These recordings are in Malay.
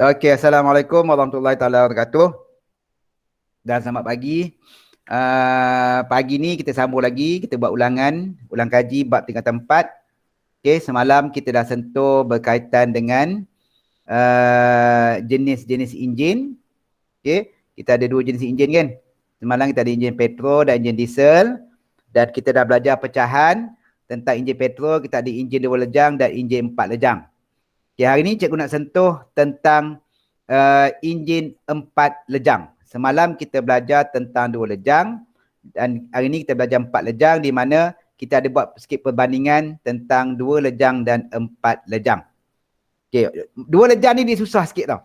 Okey, Assalamualaikum warahmatullahi taala wabarakatuh. Dan selamat pagi. Pagi ni kita sambung lagi, kita buat ulang kaji bab tingkatan 4. Okey, semalam kita dah sentuh berkaitan dengan jenis-jenis enjin. Okey, kita ada 2 jenis enjin kan? Semalam kita ada enjin petrol dan enjin diesel. Dan kita dah belajar pecahan tentang enjin petrol, kita ada enjin 2 lejang dan enjin 4 lejang. Okay, hari ni cikgu nak sentuh tentang enjin 4 lejang. Semalam kita belajar tentang 2 lejang dan hari ni kita belajar 4 lejang, di mana kita ada buat sikit perbandingan tentang 2 lejang dan 4 lejang. Okay, 2 lejang ni dia susah sikit tau.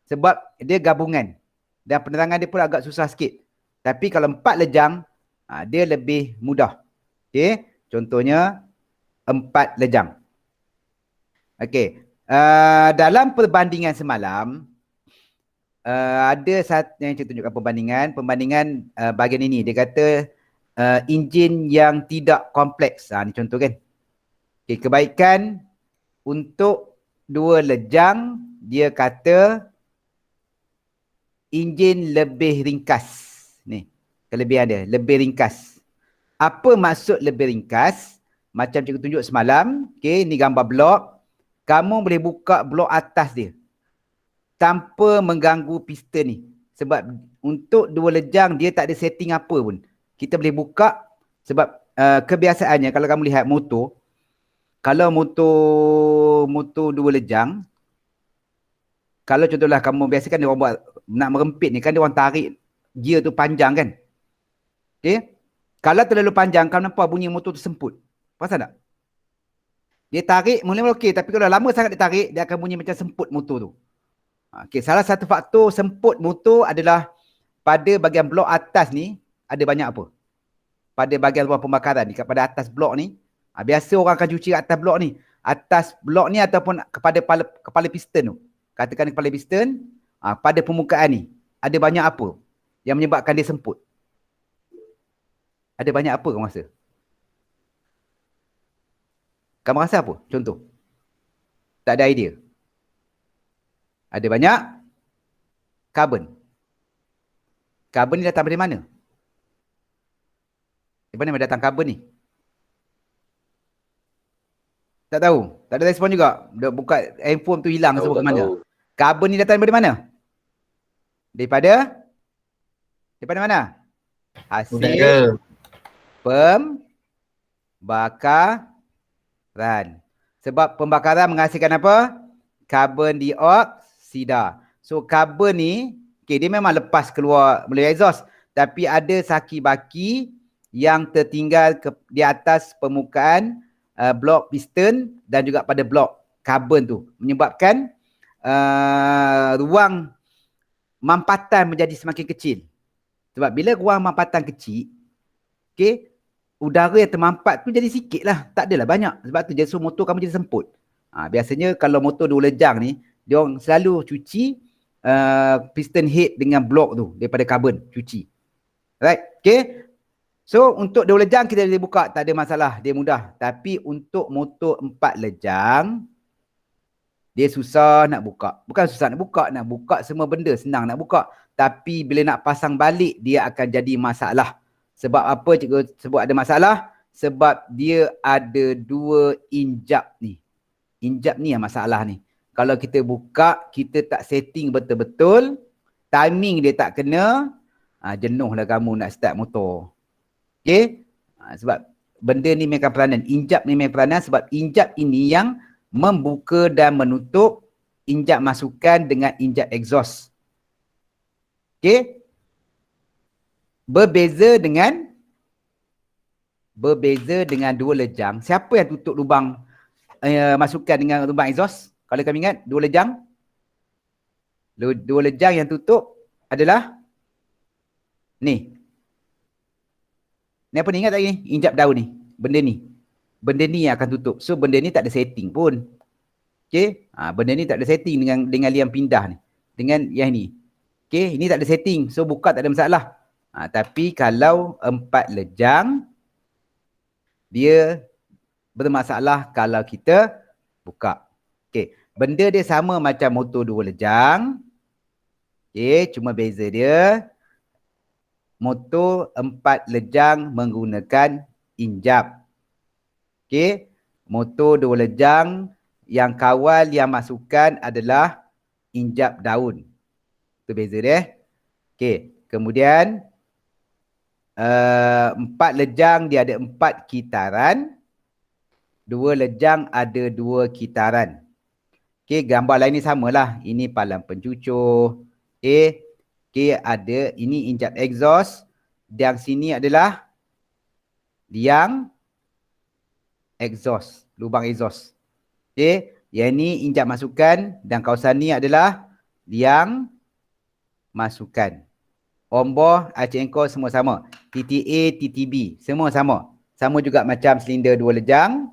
Sebab dia gabungan dan penerangan dia pun agak susah sikit. Tapi kalau 4 lejang, dia lebih mudah. Okay, contohnya 4 lejang. Okay. Dalam perbandingan semalam, ada satu yang saya tunjukkan perbandingan bahagian ini. Dia kata enjin yang tidak kompleks. Ni contoh kan. Okay, kebaikan untuk 2 lejang, dia kata enjin lebih ringkas. Ni, kelebihan dia, lebih ringkas. Apa maksud lebih ringkas? Macam cikgu tunjuk semalam, okay, ni gambar blok. Kamu boleh buka blok atas dia tanpa mengganggu piston ni. Sebab untuk 2 lejang dia tak ada setting apa pun. Kita boleh buka sebab kebiasaannya kalau kamu lihat motor, kalau motor 2 lejang, kalau contohlah kamu biasakan dia orang buat nak merempit ni kan, dia orang tarik gear tu panjang kan. Okay? Kalau terlalu panjang, kamu nampak bunyi motor tu semput. Perasan tak? Dia tarik mula-mula okey, tapi kalau lama sangat dia tarik, dia akan bunyi macam semput motor tu. Okey, salah satu faktor semput motor adalah pada bahagian blok atas ni ada banyak apa? Pada bahagian ruang pembakaran ni, pada atas blok ni, biasa orang akan cuci atas blok ni. Atas blok ni ataupun kepada kepala piston tu. Katakan kepala piston, pada permukaan ni ada banyak apa yang menyebabkan dia semput? Ada banyak apa kamu rasa? Kamu rasa apa? Contoh. Tak ada idea. Ada banyak karbon. Karbon ni datang dari mana? Dari mana datang karbon ni? Tak tahu. Tak ada respon juga. Dia buka handphone tu hilang semua ke mana. Karbon ni datang dari mana? Daripada mana? Hasil pembakaran. Sebab pembakaran menghasilkan apa? Karbon dioksida. So karbon ni, okay, dia memang lepas keluar melalui exhaust, tapi ada saki-baki yang tertinggal di atas permukaan blok piston dan juga pada blok karbon tu, menyebabkan ruang mampatan menjadi semakin kecil. Sebab bila ruang mampatan kecil, okay, udara yang termampat tu jadi sikit lah. Tak adalah banyak. Sebab tu jadi motor kamu jadi semput. Biasanya kalau motor 2 lejang ni, dia orang selalu cuci piston head dengan blok tu daripada karbon. Cuci. Right? Okay. So untuk 2 lejang kita boleh buka. Tak ada masalah. Dia mudah. Tapi untuk motor 4 lejang, dia susah nak buka. Bukan susah nak buka. Nak buka semua benda senang nak buka. Tapi bila nak pasang balik, dia akan jadi masalah. Sebab apa cikgu sebut ada masalah? Sebab dia ada 2 injap ni. Injap ni yang masalah ni. Kalau kita buka, kita tak setting betul-betul, timing dia tak kena, jenuhlah kamu nak start motor. Okay? Sebab benda ni mainkan peranan. Injap ni mainkan peranan sebab injap ini yang membuka dan menutup injap masukan dengan injap exhaust. Okay? Berbeza dengan 2 lejang. Siapa yang tutup lubang masukan dengan lubang exhaust? Kalau kami ingat 2 lejang. 2 lejang yang tutup adalah ni. Ni apa ni, ingat tak ni? Injap daun ni. Benda ni. Benda ni yang akan tutup. So benda ni tak ada setting pun. Okay? Benda ni tak ada setting dengan liang pindah ni. Dengan yang ni. Okay? Ini tak ada setting. So buka tak ada masalah. Tapi kalau 4 lejang, dia bermasalah kalau kita buka. Okay. Benda dia sama macam motor 2 lejang. Okey, cuma beza dia motor 4 lejang menggunakan injap. Okey, motor 2 lejang yang kawal yang masukkan adalah injap daun. Itu beza dia. Okey, kemudian 4 lejang dia ada 4 kitaran. 2 lejang ada 2 kitaran. Okey, gambar lain ni samalah. Ini palang pencucur. Okey, ada ini injap exhaust. Yang sini adalah liang exhaust, lubang exhaust. Okey, yang ni injap masukan dan kawasan ni adalah liang masukan. Ombor, acik engkol semua sama. TTA, TTB, semua sama. Sama juga macam silinder 2 lejang.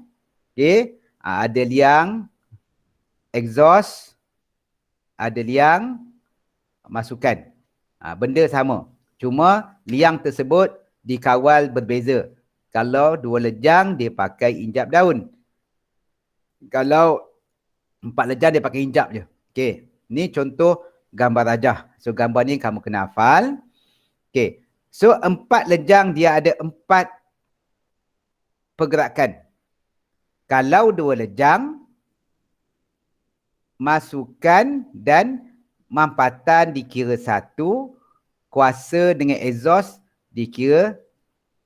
Okey, ada liang exhaust, ada liang masukan. Benda sama. Cuma liang tersebut dikawal berbeza. Kalau 2 lejang dia pakai injap daun. Kalau 4 lejang dia pakai injap je. Okey, ni contoh gambar rajah. So gambar ni kamu kena hafal. Okey. So 4 lejang dia ada 4 pergerakan. Kalau 2 lejang, masukan dan mampatan dikira satu, kuasa dengan exhaust dikira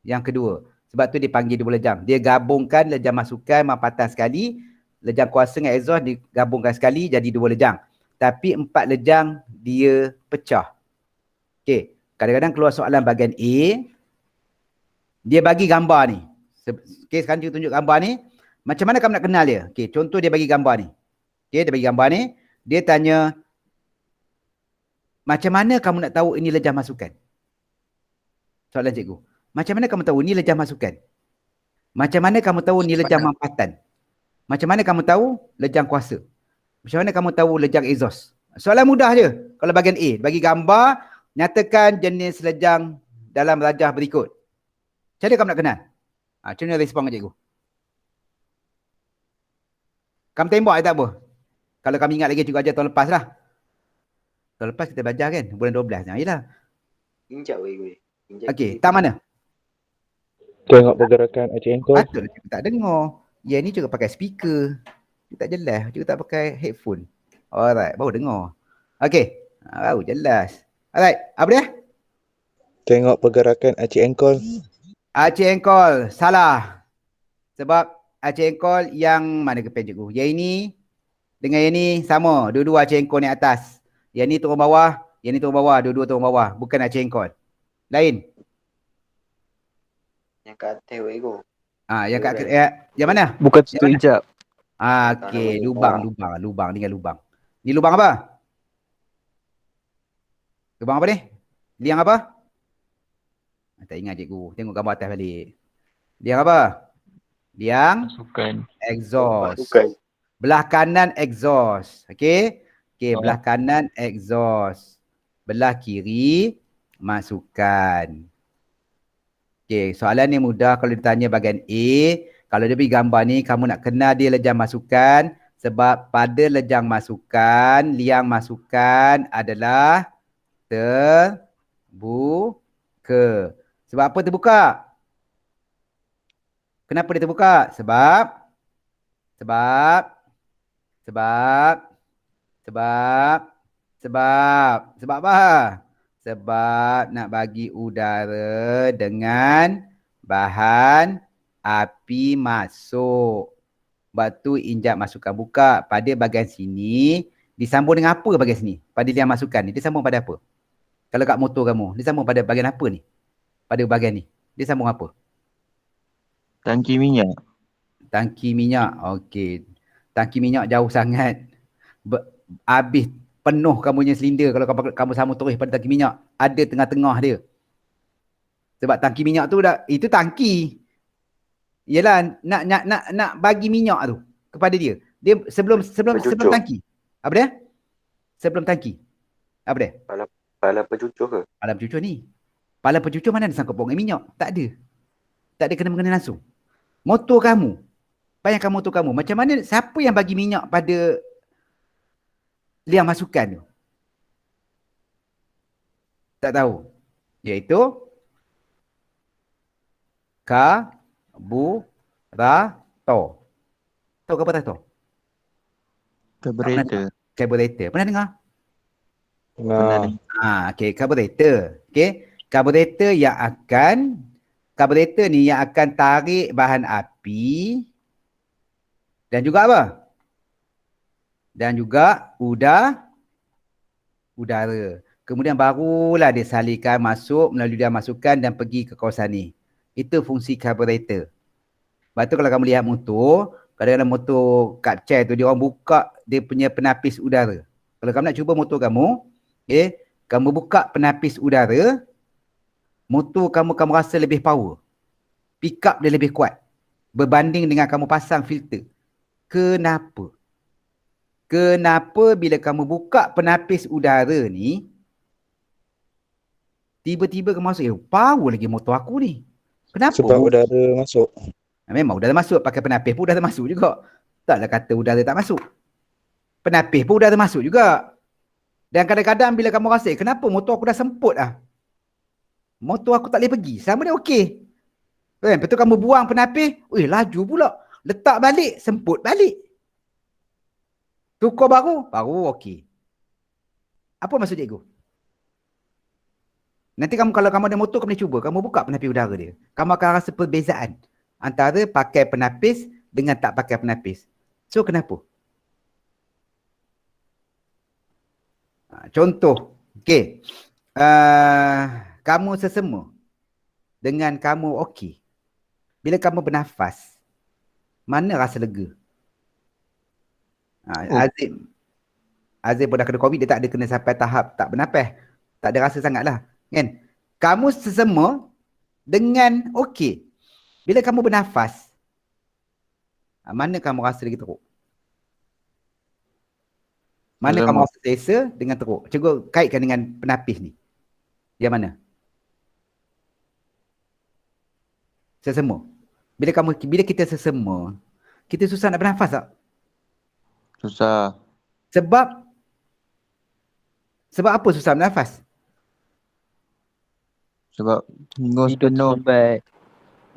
yang kedua. Sebab tu dipanggil 2 lejang. Dia gabungkan lejang masukan, mampatan sekali, lejang kuasa dengan exhaust digabungkan sekali jadi 2 lejang. Tapi 4 lejang dia pecah. Okey, kadang-kadang keluar soalan bahagian A, dia bagi gambar ni. Okey, sekarang kita tunjuk gambar ni. Macam mana kamu nak kenal dia? Okey, contoh dia bagi gambar ni. Okey, dia bagi gambar ni. Dia tanya, macam mana kamu nak tahu ini lejang masukan? Soalan cikgu. Macam mana kamu tahu ini lejang masukan? Macam mana kamu tahu ini lejang mampatan? Macam mana kamu tahu lejang kuasa? Macam mana kamu tahu lejang exhaust? Soalan mudah je. Kalau bahagian A, bagi gambar, nyatakan jenis lejang dalam rajah berikut. Macam mana kamu nak kenal? Macam mana respon cikgu? Kamu tembak je tak apa. Kalau kami ingat lagi cikgu ajar tahun lepas lah. Tahun lepas kita belajar kan? Bulan 12. Yelah. Injap weh. Okey, tak mana? Tengok pergerakan acik engkol. Patutlah cikgu tak dengar. Yang ni juga pakai speaker. Cikgu tak jelas. Cikgu tak pakai headphone. Alright, baru dengar. Okey, baru jelas. Alright, apa dia? Tengok pergerakan acik engkol. Acik engkol, salah. Sebab acik engkol yang mana ke pen cikgu? Yang ini dengan yang ni sama. Dua-dua acik engkol ni atas. Yang ni turun bawah, yang ni turun bawah. Dua-dua turun bawah. Bukan acik engkol. Lain. Yang kat atas weh go. Yang kat yang mana? Bukan situ hijab. Okey, lubang. Ni kan lubang. Ni lubang apa? Lubang apa ni? Liang apa? Tak ingat cikgu. Tengok gambar atas balik. Liang apa? Liang Masukan. exhaust. Bukan. Belah kanan exhaust. Okey? Okey, belah kanan exhaust. Belah kiri masukkan. Okey, soalan ni mudah kalau ditanya bahagian A. Kalau dia bagi gambar ni, kamu nak kenal dia lejang masukan. Sebab pada lejang masukan, liang masukan adalah terbuka. Sebab apa terbuka? Kenapa dia terbuka? Sebab apa? Sebab nak bagi udara dengan bahan api masuk. Sebab tu injap masukkan buka. Pada bahagian sini, disambung dengan apa bahagian sini? Pada liang masukan ni, dia sambung pada apa? Kalau kat motor kamu, dia sambung pada bahagian apa ni? Pada bahagian ni, dia sambung apa? Tangki minyak. Tangki minyak. Okey. Tangki minyak jauh sangat. Habis penuh kamu punya silinder kalau kamu sambung terus pada tangki minyak. Ada tengah-tengah dia. Sebab tangki minyak tu dah, itu tangki. Yalah, nak bagi minyak tu kepada dia. Dia sebelum tangki. Apa dia? Sebelum tangki. Apa dia? Pala pencucur ke? Pala pencucur ni. Pala pencucur mana ada sangkut paut dengan minyak? Tak ada. Tak ada kena-mengena langsung. Motor kamu. Bayangkan motor kamu. Macam mana, siapa yang bagi minyak pada liang masukan tu? Tak tahu. Iaitu karburator. Tahu karburator? Tak pernah dengar. Carburetor. Karburator. Pernah dengar? Pernah Nah, dengar. Okey, karburator. Okey, karburator ni yang akan tarik bahan api dan juga apa? Dan juga udara. Kemudian barulah dia salurkan masuk melalui liang masukan dan pergi ke kawasan ni. Itu fungsi karburator. Lepas tu kalau kamu lihat motor, kadang-kadang motor kapcai tu dia orang buka dia punya penapis udara. Kalau kamu nak cuba motor kamu, kamu buka penapis udara, motor kamu rasa lebih power. Pick up dia lebih kuat berbanding dengan kamu pasang filter. Kenapa? Kenapa bila kamu buka penapis udara ni, tiba-tiba kamu masuk, power lagi motor aku ni. Kenapa? sebab udara masuk. Memang udara masuk, pakai penapis pun udara masuk juga. Taklah kata udara tak masuk. Penapis pun udara masuk juga. Dan kadang-kadang bila kamu rasa, kenapa motor aku dah semput lah. Motor aku tak boleh pergi. Sama dia okey. Lepas tu kamu buang penapis, laju pula. Letak balik, semput balik. Tukar baru okey. Apa maksud cikgu? Nanti kamu kalau kamu ada motor, kamu boleh cuba. Kamu buka penapis udara dia. Kamu akan rasa perbezaan antara pakai penapis dengan tak pakai penapis. So, kenapa? Contoh. Okey. Kamu sesama dengan kamu okey. Bila kamu bernafas, mana rasa lega? Azim pun dah kena COVID, dia tak ada kena sampai tahap tak bernafas. Tak ada rasa sangat lah. Kan? Kamu sesama dengan okey. Bila kamu bernafas, mana kamu rasa lagi teruk? Mana Sesama. kamu rasa selesa dengan teruk? Cikgu kaitkan dengan penapis ni. Yang mana? Sesama. Bila kita sesama, kita susah nak bernafas tak? Susah. Sebab apa susah bernafas? Sebab hingus Hidup penuh. tersumbat.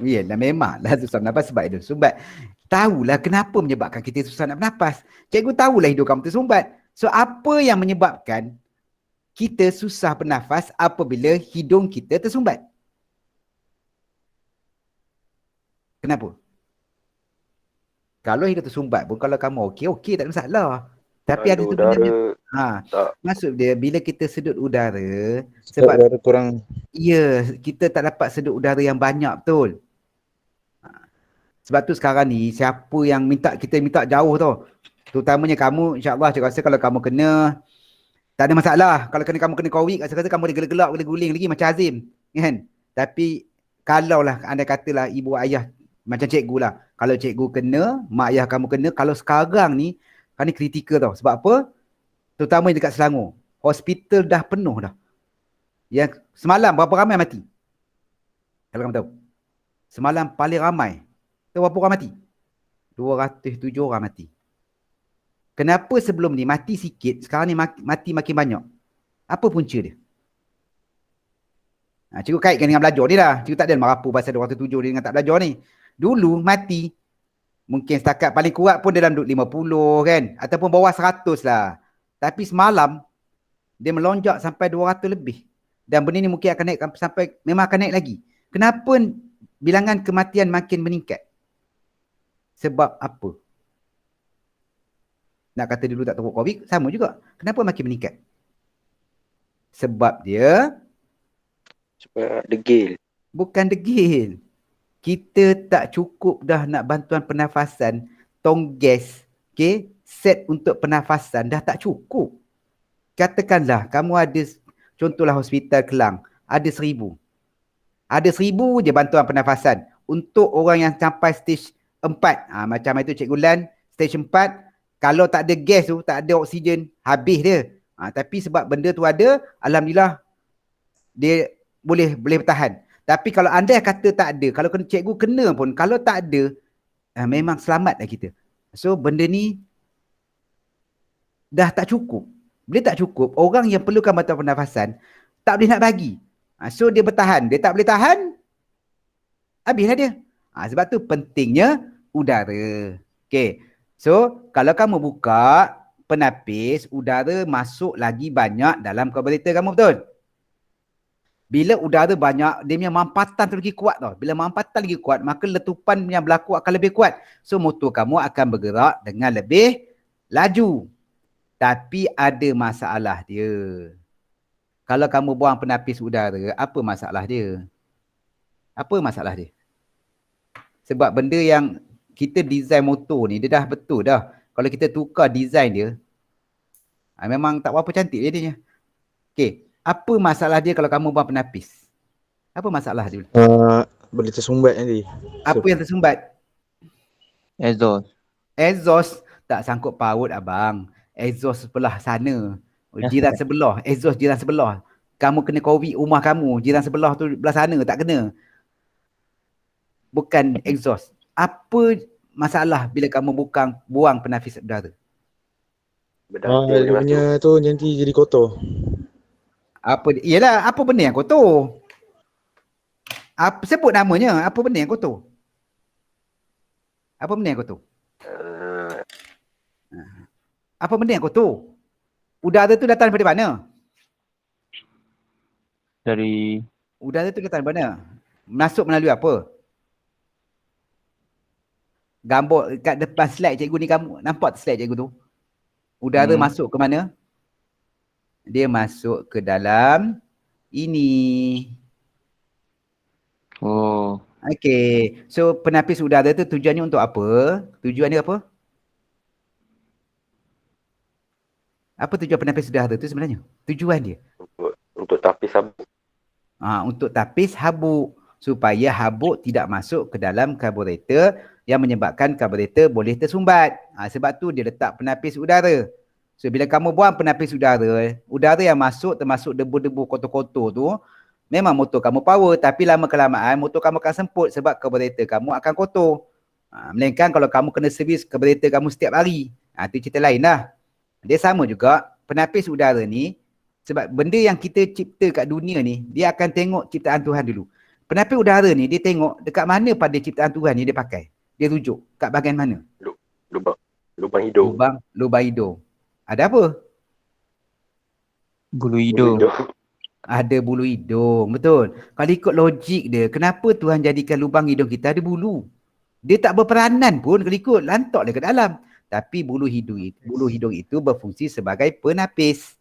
Yalah, memanglah susah bernafas sebab itu sumbat. Tahulah kenapa menyebabkan kita susah nak bernafas. Cikgu tahulah hidup kamu tersumbat. So, apa yang menyebabkan kita susah bernafas apabila hidung kita tersumbat? Kenapa? Kalau hidung tersumbat pun, kalau kamu okey tak ada masalah. Tapi ada sebenarnya, tak. maksud dia bila kita sedut udara, Sebab sebab udara kurang. kita tak dapat sedut udara yang banyak, betul. Sebab tu sekarang ni siapa yang kita minta jauh tau. Terutamanya kamu, insya-Allah saya rasa kalau kamu kena, tak ada masalah. Kalau kamu kena COVID, saya rasa kamu boleh gelak-gelak, boleh guling lagi macam Azim, kan? Tapi kalaulah anda katalah ibu ayah macam cikgu lah. Kalau cikgu kena, mak ayah kamu kena, kalau sekarang ni kritikal tau. Sebab apa? Terutama dekat Selangor. Hospital dah penuh dah. Yang semalam berapa ramai mati? Kalau kamu tahu. Semalam paling ramai. Tahu berapa orang mati? 207 orang mati. Kenapa sebelum ni mati sikit, sekarang ni mati makin banyak? Apa punca dia? Cikgu kaitkan dengan belajar ni lah. Cikgu tak ada merapu pasal 207 dia dengan tak belajar ni. Dulu mati, mungkin setakat paling kuat pun dalam 50 kan? Ataupun bawah 100 lah. Tapi semalam, dia melonjak sampai 200 lebih. Dan benda ni mungkin akan naik sampai, memang akan naik lagi. Kenapa bilangan kematian makin meningkat? Sebab apa? Nak kata dulu tak teruk COVID, sama juga. Kenapa makin meningkat? Sebab dia Sebab degil. bukan degil. Kita tak cukup dah nak bantuan pernafasan, tong gas, set untuk pernafasan dah tak cukup. Katakanlah kamu ada, contohlah hospital Kelang, ada 1000. Ada 1000 je bantuan pernafasan untuk orang yang sampai stage 4. Macam itu Cikgu Lan, stage 4, kalau tak ada gas tu, tak ada oksigen, habis dia. Tapi sebab benda tu ada, alhamdulillah dia boleh bertahan. Tapi kalau anda kata tak ada, kalau cikgu kena pun, kalau tak ada, memang selamatlah kita. So benda ni dah tak cukup. Bila tak cukup, orang yang perlukan bantuan pernafasan tak boleh nak bagi. So dia bertahan. Dia tak boleh tahan, habislah dia. Sebab tu pentingnya udara. Okay. So kalau kamu buka penapis, udara masuk lagi banyak dalam karburator kamu, betul? Bila udara banyak, dia punya mampatan tu lagi kuat tau. Bila mampatan lagi kuat, maka letupan yang berlaku akan lebih kuat. So motor kamu akan bergerak dengan lebih laju. Tapi ada masalah dia. Kalau kamu buang penapis udara, apa masalah dia? Apa masalah dia? Sebab benda yang kita design motor ni, dia dah betul dah. Kalau kita tukar design dia, memang tak berapa cantik jadinya. Okay. Apa masalah dia kalau kamu buang penapis? Apa masalah dia? Boleh tersumbat nanti. Apa yang tersumbat? Exhaust. Exhaust tak sangkut paut abang. Exhaust sebelah sana. Jiran sebelah. Exhaust jiran sebelah. Kamu kena COVID rumah kamu. Jiran sebelah tu belah sana tak kena. Bukan exhaust. Apa masalah bila kamu buang penapis udara? Berdarah Dia punya tu nanti jadi kotor. Yelah, apa benda yang kotor? Sebut namanya. Apa benda yang kotor? Apa benda yang kotor? Apa benda yang kotor? Udara tu datang daripada mana? Udara tu datang daripada mana? Masuk melalui apa? Gambar kat depan slide cikgu ni, kamu nampak slide cikgu tu? Udara masuk ke mana? Dia masuk ke dalam ini. Oh. Okay. So penapis udara tu tujuannya untuk apa? Tujuan dia apa? Apa tujuan penapis udara tu sebenarnya? Tujuan dia? Untuk tapis habuk. Untuk tapis habuk. Supaya habuk tidak masuk ke dalam karburator yang menyebabkan karburator boleh tersumbat. Sebab tu dia letak penapis udara. So bila kamu buang penapis udara yang masuk termasuk debu-debu kotor-kotor tu, memang motor kamu power, tapi lama kelamaan motor kamu akan semput sebab karburator kamu akan kotor. Melainkan kalau kamu kena servis karburator kamu setiap hari. Itu cerita lain lah. Dia sama juga, penapis udara ni, sebab benda yang kita cipta kat dunia ni, dia akan tengok ciptaan Tuhan dulu. Penapis udara ni, dia tengok dekat mana pada ciptaan Tuhan ni dia pakai. Dia rujuk kat bahagian mana? Lubang hidung. Lubang hidung. Ada apa? Bulu hidung. Ada bulu hidung, betul. Kalau ikut logik dia, kenapa Tuhan jadikan lubang hidung kita ada bulu? Dia tak berperanan pun kalau ikut, lantak dia ke dalam. Tapi bulu hidung itu berfungsi sebagai penapis.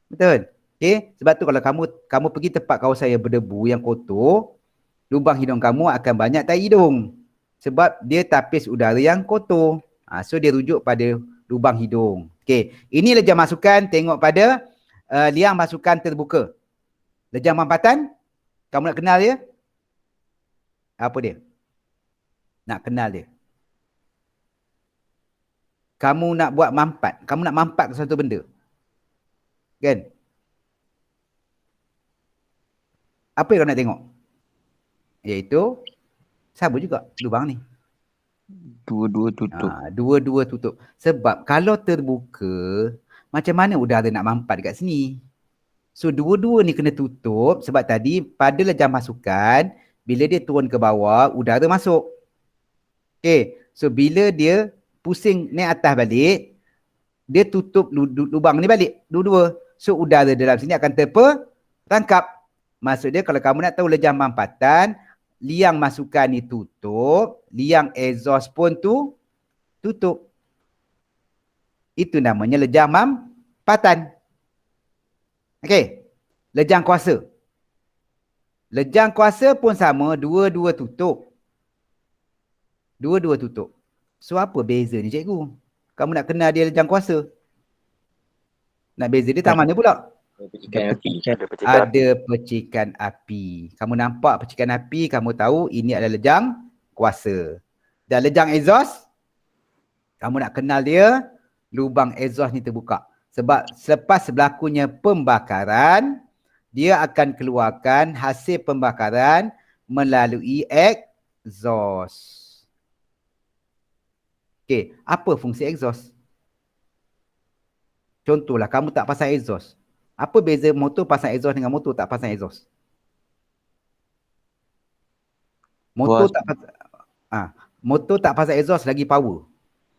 Betul? Okay? Sebab tu kalau kamu pergi tempat kawasan yang berdebu, yang kotor, lubang hidung kamu akan banyak tai hidung. Sebab dia tapis udara yang kotor. So dia rujuk pada lubang hidung. Okay. Ini lejang masukan, tengok pada liang masukan terbuka. Lejang mampatan, kamu nak kenal dia? Apa dia? Nak kenal dia. Kamu nak buat mampat. Kamu nak mampat ke satu benda. Kan? Apa yang kau nak tengok? Iaitu, sama juga lubang ni. Dua-dua tutup. Dua-dua tutup. Sebab kalau terbuka, macam mana udara nak mampat dekat sini? So dua-dua ni kena tutup sebab tadi pada lejang masukan, bila dia turun ke bawah, udara masuk. Okay. So bila dia pusing naik atas balik, dia tutup lubang ni balik. Dua-dua. So udara dalam sini akan terperangkap. Maksud dia kalau kamu nak tahu lejang mampatan, liang masukan ni tutup, liang exhaust pun tutup. Itu namanya lejang mampatan. Okey. Lejang kuasa. Lejang kuasa pun sama, dua-dua tutup. Dua-dua tutup. So apa beza ni cikgu? Kamu nak kenal dia lejang kuasa. Nak beza dia tak mana pula? Ada percikan api. Kamu nampak percikan api, kamu tahu ini adalah lejang kuasa. Dan lejang exhaust, kamu nak kenal dia, lubang exhaust ni terbuka. Sebab selepas berlakunya pembakaran, dia akan keluarkan hasil pembakaran melalui exhaust. Okey, apa fungsi exhaust? Contohlah, kamu tak pasang exhaust. Apa beza motor pasang exhaust dengan motor tak pasang exhaust? Motor Bos. tak pasang, motor tak pasang exhaust lagi power.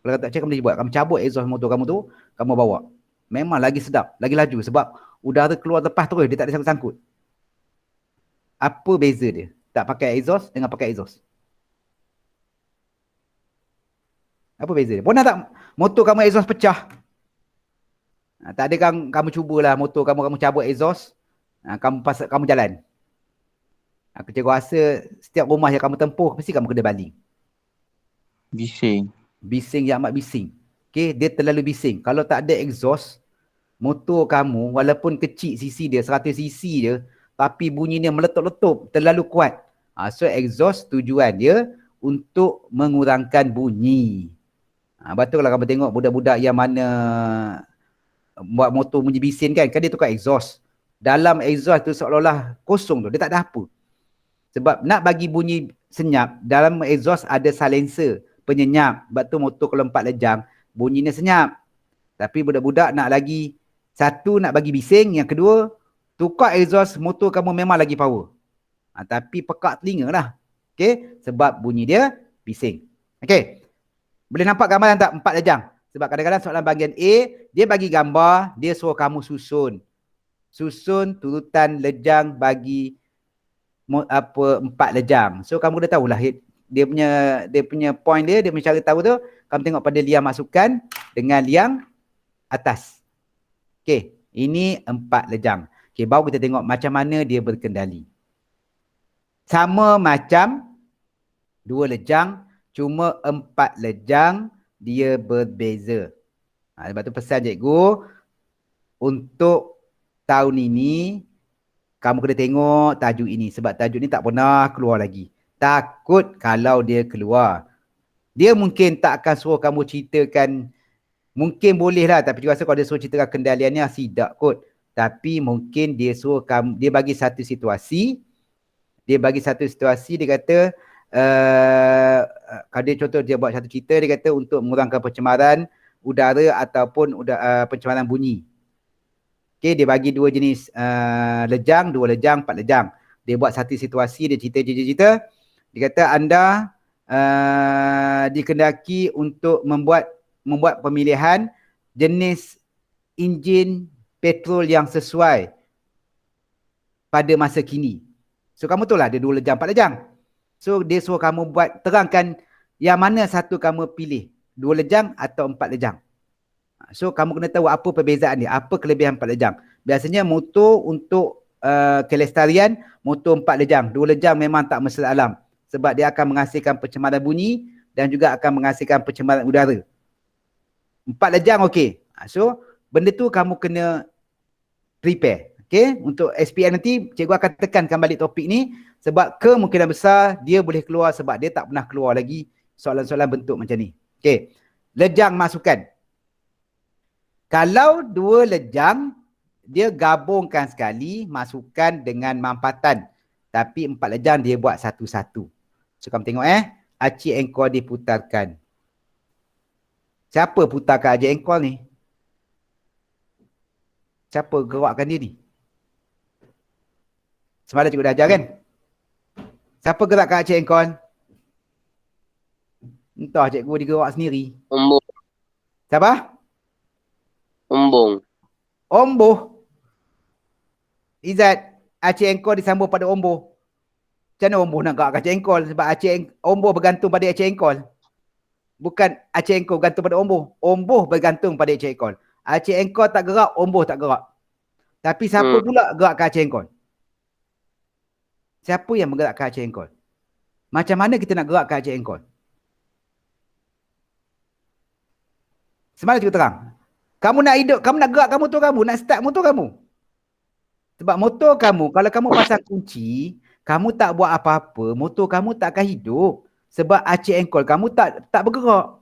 Kalau tak cakap boleh buat, kamu cabut exhaust motor kamu tu, kamu bawa. Memang lagi sedap, lagi laju sebab udara keluar lepas terus, dia tak ada sangkut-sangkut. Apa beza dia? Tak pakai exhaust dengan pakai exhaust. Apa beza dia? Pernah tak motor kamu exhaust pecah? Tak ada kamu cubalah motor kamu cabut exhaust, kamu jalan. Aku cikgu rasa setiap rumah yang kamu tempuh, mesti kamu kena baling. Bising. Bising yang amat bising. Okay, dia terlalu bising. Kalau tak ada exhaust, motor kamu walaupun kecil cc dia, 100 cc dia, tapi bunyinya meletup-letup, terlalu kuat. So exhaust tujuan dia untuk mengurangkan bunyi. Betul kalau kamu tengok budak-budak yang mana buat motor bunyi bising kan dia tukar exhaust. Dalam exhaust tu seolah-olah kosong tu, dia tak ada apa. Sebab nak bagi bunyi senyap, dalam exhaust ada silencer, penyenyap. Sebab tu motor kalau 4 lejang, bunyinya senyap. Tapi budak-budak nak lagi, satu nak bagi bising, yang kedua, tukar exhaust motor kamu memang lagi power. Tapi pekak telinga lah. Okay? Sebab bunyi dia bising. Okay? Boleh nampak gambaran tak 4 lejang? Sebab kadang-kadang soalan bahagian A, dia bagi gambar, dia suruh kamu susun. Susun turutan lejang bagi 4 lejang. So kamu dah tahulah dia punya point dia punya cara tahu tu, kamu tengok pada liang masukan dengan liang atas. Okey, ini 4 lejang. Okey, baru kita tengok macam mana dia berkendali. Sama macam 2 lejang, cuma 4 lejang dia berbeza. Sebab tu pesan cikgu, untuk tahun ini kamu kena tengok tajuk ini. Sebab tajuk ni tak pernah keluar lagi. Takut kalau dia keluar. Dia mungkin tak akan suruh kamu ceritakan. Mungkin boleh lah. Tapi juga rasa kalau dia suruh ceritakan kendaliannya, tidak kot. Tapi mungkin dia suruh kamu, dia bagi satu situasi. Dia bagi satu situasi, dia kata, kalau dia contoh dia buat satu cerita, dia kata untuk mengurangkan pencemaran udara ataupun pencemaran bunyi. Okay, dia bagi 2 jenis lejang, 2 lejang, 4 lejang. Dia buat satu situasi, dia cerita. Dia kata anda dikendaki untuk membuat pemilihan jenis enjin petrol yang sesuai pada masa kini. So kamu tahu lah dia 2 lejang, 4 lejang. So dia suruh kamu terangkan yang mana satu kamu pilih, 2 lejang atau 4 lejang. So kamu kena tahu apa perbezaan dia, apa kelebihan 4 lejang. Biasanya motor untuk kelestarian, motor 4 lejang. 2 lejang memang tak mesra alam. Sebab dia akan menghasilkan pencemaran bunyi dan juga akan menghasilkan pencemaran udara. 4 lejang okey. So benda tu kamu kena prepare. Okey, untuk SPM nanti cikgu akan tekankan balik topik ni sebab kemungkinan besar dia boleh keluar sebab dia tak pernah keluar lagi soalan-soalan bentuk macam ni. Okey. Lejang masukan. Kalau 2 lejang, dia gabungkan sekali masukan dengan mampatan. Tapi 4 lejang dia buat satu-satu. So kamu tengok Acik Engkol diputarkan. Siapa putarkan Acik Engkol ni? Siapa gerakkan dia ni? Semalam cikgu dah ajar kan? Siapa gerakkan Acik Engkol? Entah cikgu digerak sendiri. Ombong. Siapa? Ombong. Omboh. Izzat, Acik Engkol disambung pada Omboh. Macam mana Omboh nak gerakkan Acik Engkol? Sebab Omboh bergantung pada Acik Engkol. Bukan Acik Engkol bergantung pada Omboh. Omboh bergantung pada Acik Engkol. Acik Engkol tak gerak, Omboh tak gerak. Tapi siapa pula gerakkan Acik Engkol? Siapa yang menggerakkan Acik Engkol? Macam mana kita nak gerakkan Acik Engkol? Semalam cikgu terang. Kamu nak hidup, kamu nak gerakkan motor kamu, nak start motor kamu. Sebab motor kamu, kalau kamu pasang kunci, kamu tak buat apa-apa, motor kamu tak akan hidup. Sebab Acik Engkol kamu tak bergerak.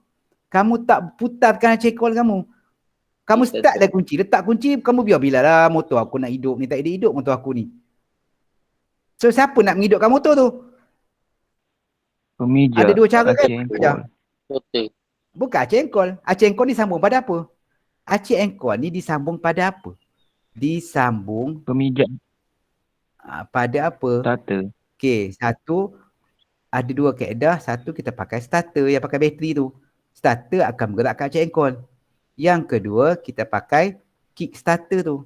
Kamu tak putarkan Acik Engkol kamu. Kamu start dah kunci, letak kunci, kamu biar lah motor aku nak hidup ni, tak hidup motor aku ni. So siapa nak menghidupkan motor tu? Pemijat. Ada 2 cara kan? Acik Engkol. Betul. Bukan Acik Engkol. Acik Engkol ni sambung pada apa? Acik aircon ni disambung pada apa? Disambung Pemijat pada apa? starter. Okey, satu, ada dua kaedah. Satu, kita pakai starter yang pakai bateri tu. Starter akan menggerakkan acik aircon. Yang kedua, kita pakai kick starter tu.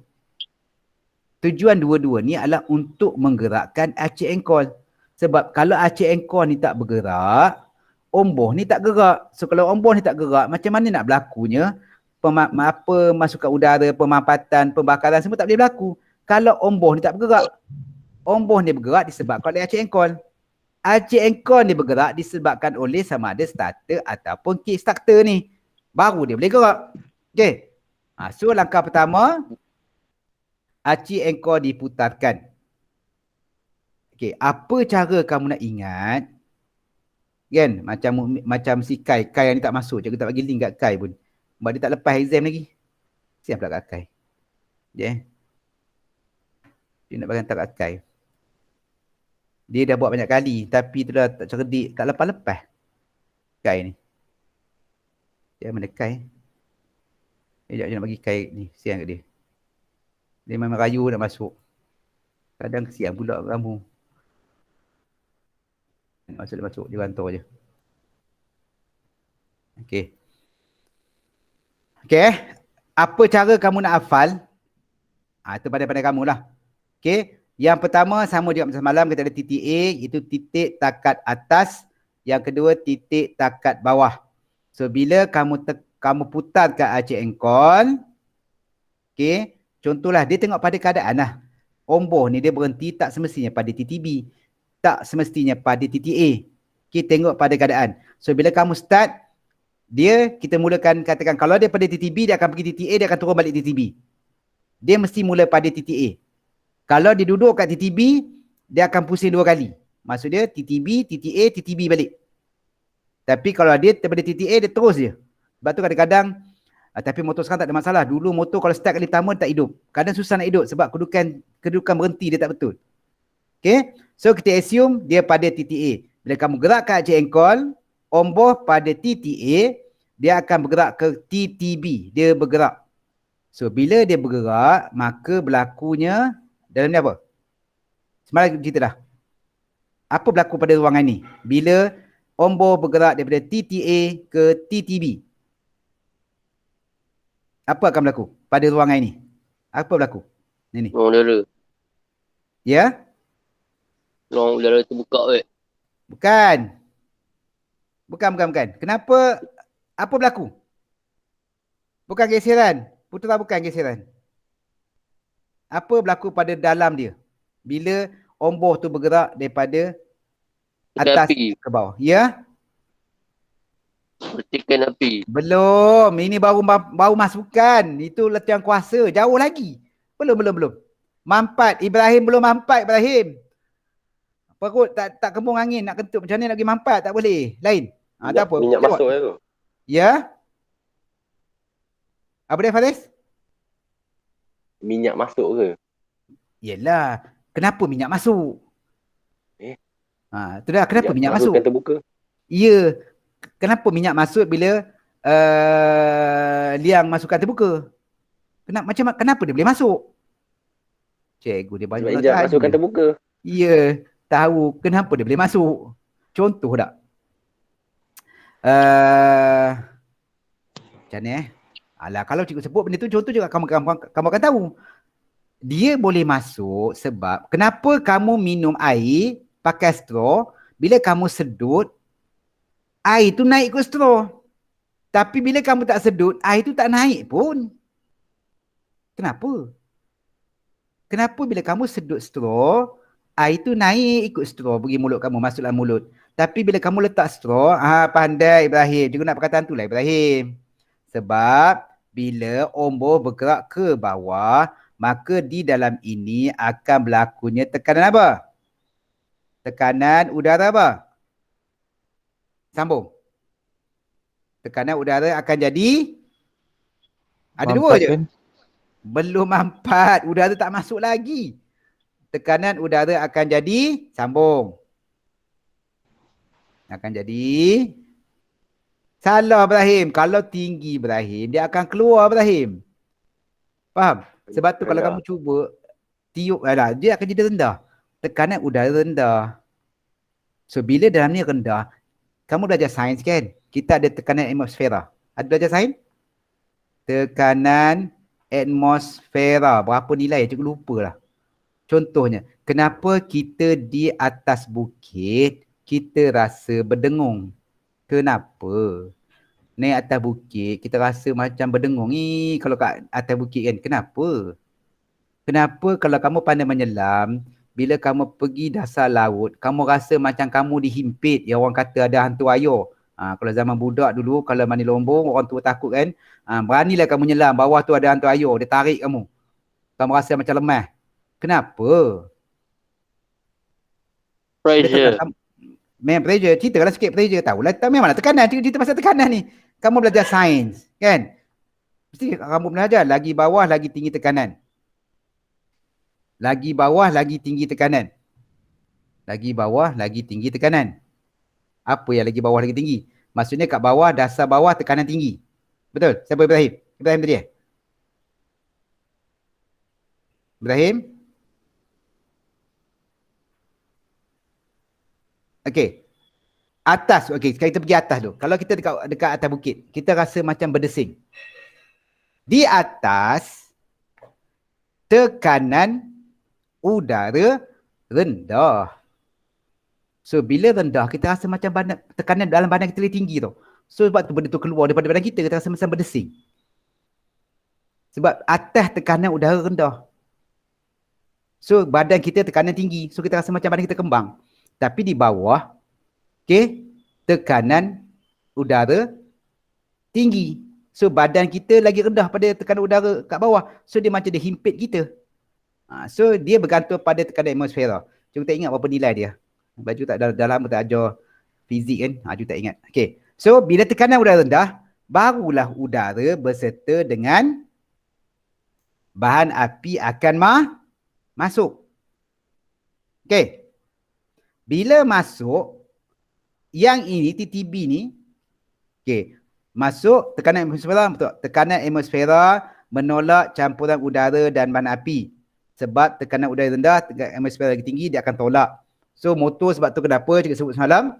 Tujuan dua-dua ni adalah untuk menggerakkan acik aircon. Sebab kalau acik aircon ni tak bergerak, omboh ni tak gerak. So kalau omboh ni tak gerak, macam mana nak berlakunya masukan udara, pemampatan, pembakaran semua tak boleh berlaku. Kalau omboh ni tak bergerak. Omboh ni bergerak disebabkan oleh acik aircon. Acik aircon ni bergerak disebabkan oleh sama ada starter ataupun kick starter ni. Baru dia boleh gerak. Okey. So langkah pertama, acik aircon diputarkan. Okey, apa cara kamu nak ingat? Kan? Macam si Kai yang ni tak masuk. Cikgu tak bagi link kat Kai pun. Sebab dia tak lepas exam lagi. Siap pula kat Kai. Dia nak bagi hantar kat Kai. Dia dah buat banyak kali. Tapi tu dah tak cerdik. Tak lepas-lepas. Kai ni. Dia mana Kai? Sekejap je nak bagi Kai ni. Siang kat dia. Dia memang rayu nak masuk. Kadang kesian pula kamu. Masuk. Dia bantu je. Okey. Okey. Apa cara kamu nak hafal? Itu pandai-pandai kamu lah. Okey. Yang pertama, sama juga macam semalam, kita ada titik A, itu titik takat atas. Yang kedua, titik takat bawah. So, bila kamu putar kat acik aircon, okey, contohlah, dia tengok pada keadaan lah. Omboh ni dia berhenti tak semestinya pada titik B. Tak semestinya pada titik A. Kita tengok pada keadaan. So, bila kamu start, kita mulakan, katakan kalau dia pada titik B, dia akan pergi titik A, dia akan turun balik titik B. Dia mesti mula pada titik A. Kalau dia duduk kat titik B, dia akan pusing dua kali. Maksud dia titik B, titik A, titik B balik. Tapi kalau dia daripada titik A, dia terus je. Sebab tu kadang-kadang, tapi motor sekarang tak ada masalah. Dulu motor kalau start kali pertama tak hidup. Kadang susah nak hidup sebab kedudukan berhenti dia tak betul. Okay. So kita assume dia pada titik A. Bila kamu gerak kat acik aircon, omboh pada titik A, dia akan bergerak ke titik B. Dia bergerak. So bila dia bergerak, maka berlakunya dalam ni apa? Semalam cerita dah. Apa berlaku pada ruangan ni? Bila omboh bergerak daripada titik A ke titik B. Apa akan berlaku pada ruangan ini? Apa berlaku? Ni. Ruang udara. Ya? Ruang udara terbuka weh. Bukan. Kenapa? Apa berlaku? Bukan geseran. Putera bukan geseran. Apa berlaku pada dalam dia? Bila omboh tu bergerak daripada atas Api. ke bawah. Ya? Percikan api. Belum. Ini baru masukan. Itu latihan kuasa. Jauh lagi. Belum. Mampat. Ibrahim belum mampat, Ibrahim. Perut tak kembung angin. Nak kentut macam mana nak pergi mampat. Tak boleh. Lain. Tak apa. Minyak masuk tu. Ya? Apa dia, Faris? Minyak masuk ke? Yelah. Kenapa minyak masuk? Tu dah. Kenapa minyak masuk? Kan terbuka. Ya. Kenapa minyak masuk bila liang masukan terbuka? Kenapa dia boleh masuk? Cikgu dia banyak Sebab injap masukkan terbuka. Ya. Tahu kenapa dia boleh masuk. Contoh tak? Macam ni Alah, kalau cikgu sebut benda tu, contoh juga kamu akan tahu. Dia boleh masuk sebab kenapa kamu minum air pakai straw, bila kamu sedut, air tu naik ke straw. Tapi bila kamu tak sedut, air tu tak naik pun. Kenapa? Kenapa bila kamu sedut straw, air tu naik ikut straw pergi mulut kamu, masuk dalam mulut. Tapi bila kamu letak straw, pandai Ibrahim. Cikgu nak perkataan tu lah Ibrahim. Sebab bila omboh bergerak ke bawah, maka di dalam ini akan berlakunya tekanan apa? Tekanan udara apa? Sambung. Tekanan udara akan jadi ada Mampat dua je. Kan? Belum mampat. Udara tak masuk lagi. Tekanan udara akan jadi sambung. Salah Ibrahim. Kalau tinggi Ibrahim, dia akan keluar Ibrahim. Faham? Sebab tu kalau Rendah. kamu cuba tiup, dia akan jadi rendah. Tekanan udara rendah. So bila dalam ni rendah, kamu belajar sains kan? Kita ada tekanan atmosfera. Ada belajar sains? Tekanan atmosfera. Berapa nilai? Cikgu lupa lah. Contohnya, kenapa kita di atas bukit, kita rasa berdengung? Kenapa? Naik atas bukit, kita rasa macam berdengung. Ni kalau kat atas bukit kan, kenapa? Kenapa kalau kamu pandai menyelam, bila kamu pergi dasar laut, kamu rasa macam kamu dihimpit, yang orang kata ada hantu air. Kalau zaman budak dulu, kalau mandi lombong, orang tua takut kan, beranilah kamu nyelam, bawah tu ada hantu air, dia tarik kamu. Kamu rasa macam lemah. Kenapa? Pressure. Memang pressure, ceritalah sikit pressure. Tahulah, memanglah tekanan, cerita pasal tekanan ni. Kamu belajar sains, kan? Mesti kamu belajar, lagi bawah, lagi tinggi tekanan. Lagi bawah, lagi tinggi tekanan. Lagi bawah, lagi tinggi tekanan. Apa yang lagi bawah, lagi tinggi? Maksudnya kat bawah, dasar bawah, tekanan tinggi. Betul? Siapa Ibrahim? Ibrahim tadi Ibrahim? Okey. Atas, okey. Sekarang kita pergi atas dulu. Kalau kita dekat atas bukit, kita rasa macam berdesing. Di atas, tekanan udara rendah. So, bila rendah, kita rasa macam tekanan dalam badan kita lebih tinggi tau. So, sebab tu benda tu keluar daripada badan kita rasa macam berdesing. Sebab atas tekanan udara rendah. So, badan kita tekanan tinggi. So, kita rasa macam badan kita kembang. Tapi di bawah, okay, tekanan udara tinggi. So, badan kita lagi rendah pada tekanan udara kat bawah. So, dia macam dia himpit kita. So, dia bergantung pada tekanan atmosfera. Cuma tak ingat berapa nilai dia. Baju tak dah lama tak ajar fizik kan. Cuma tak ingat. Okay. So, bila tekanan udara rendah, barulah udara berserta dengan bahan api akan masuk. Okay. Bila masuk, yang ini, TTB ni, okay, masuk tekanan atmosfera, betul. Tekanan atmosfera menolak campuran udara dan bahan api. Sebab tekanan udara rendah, tekanan atmosfera lagi tinggi, dia akan tolak. So, motor sebab tu kenapa cikgu sebut semalam,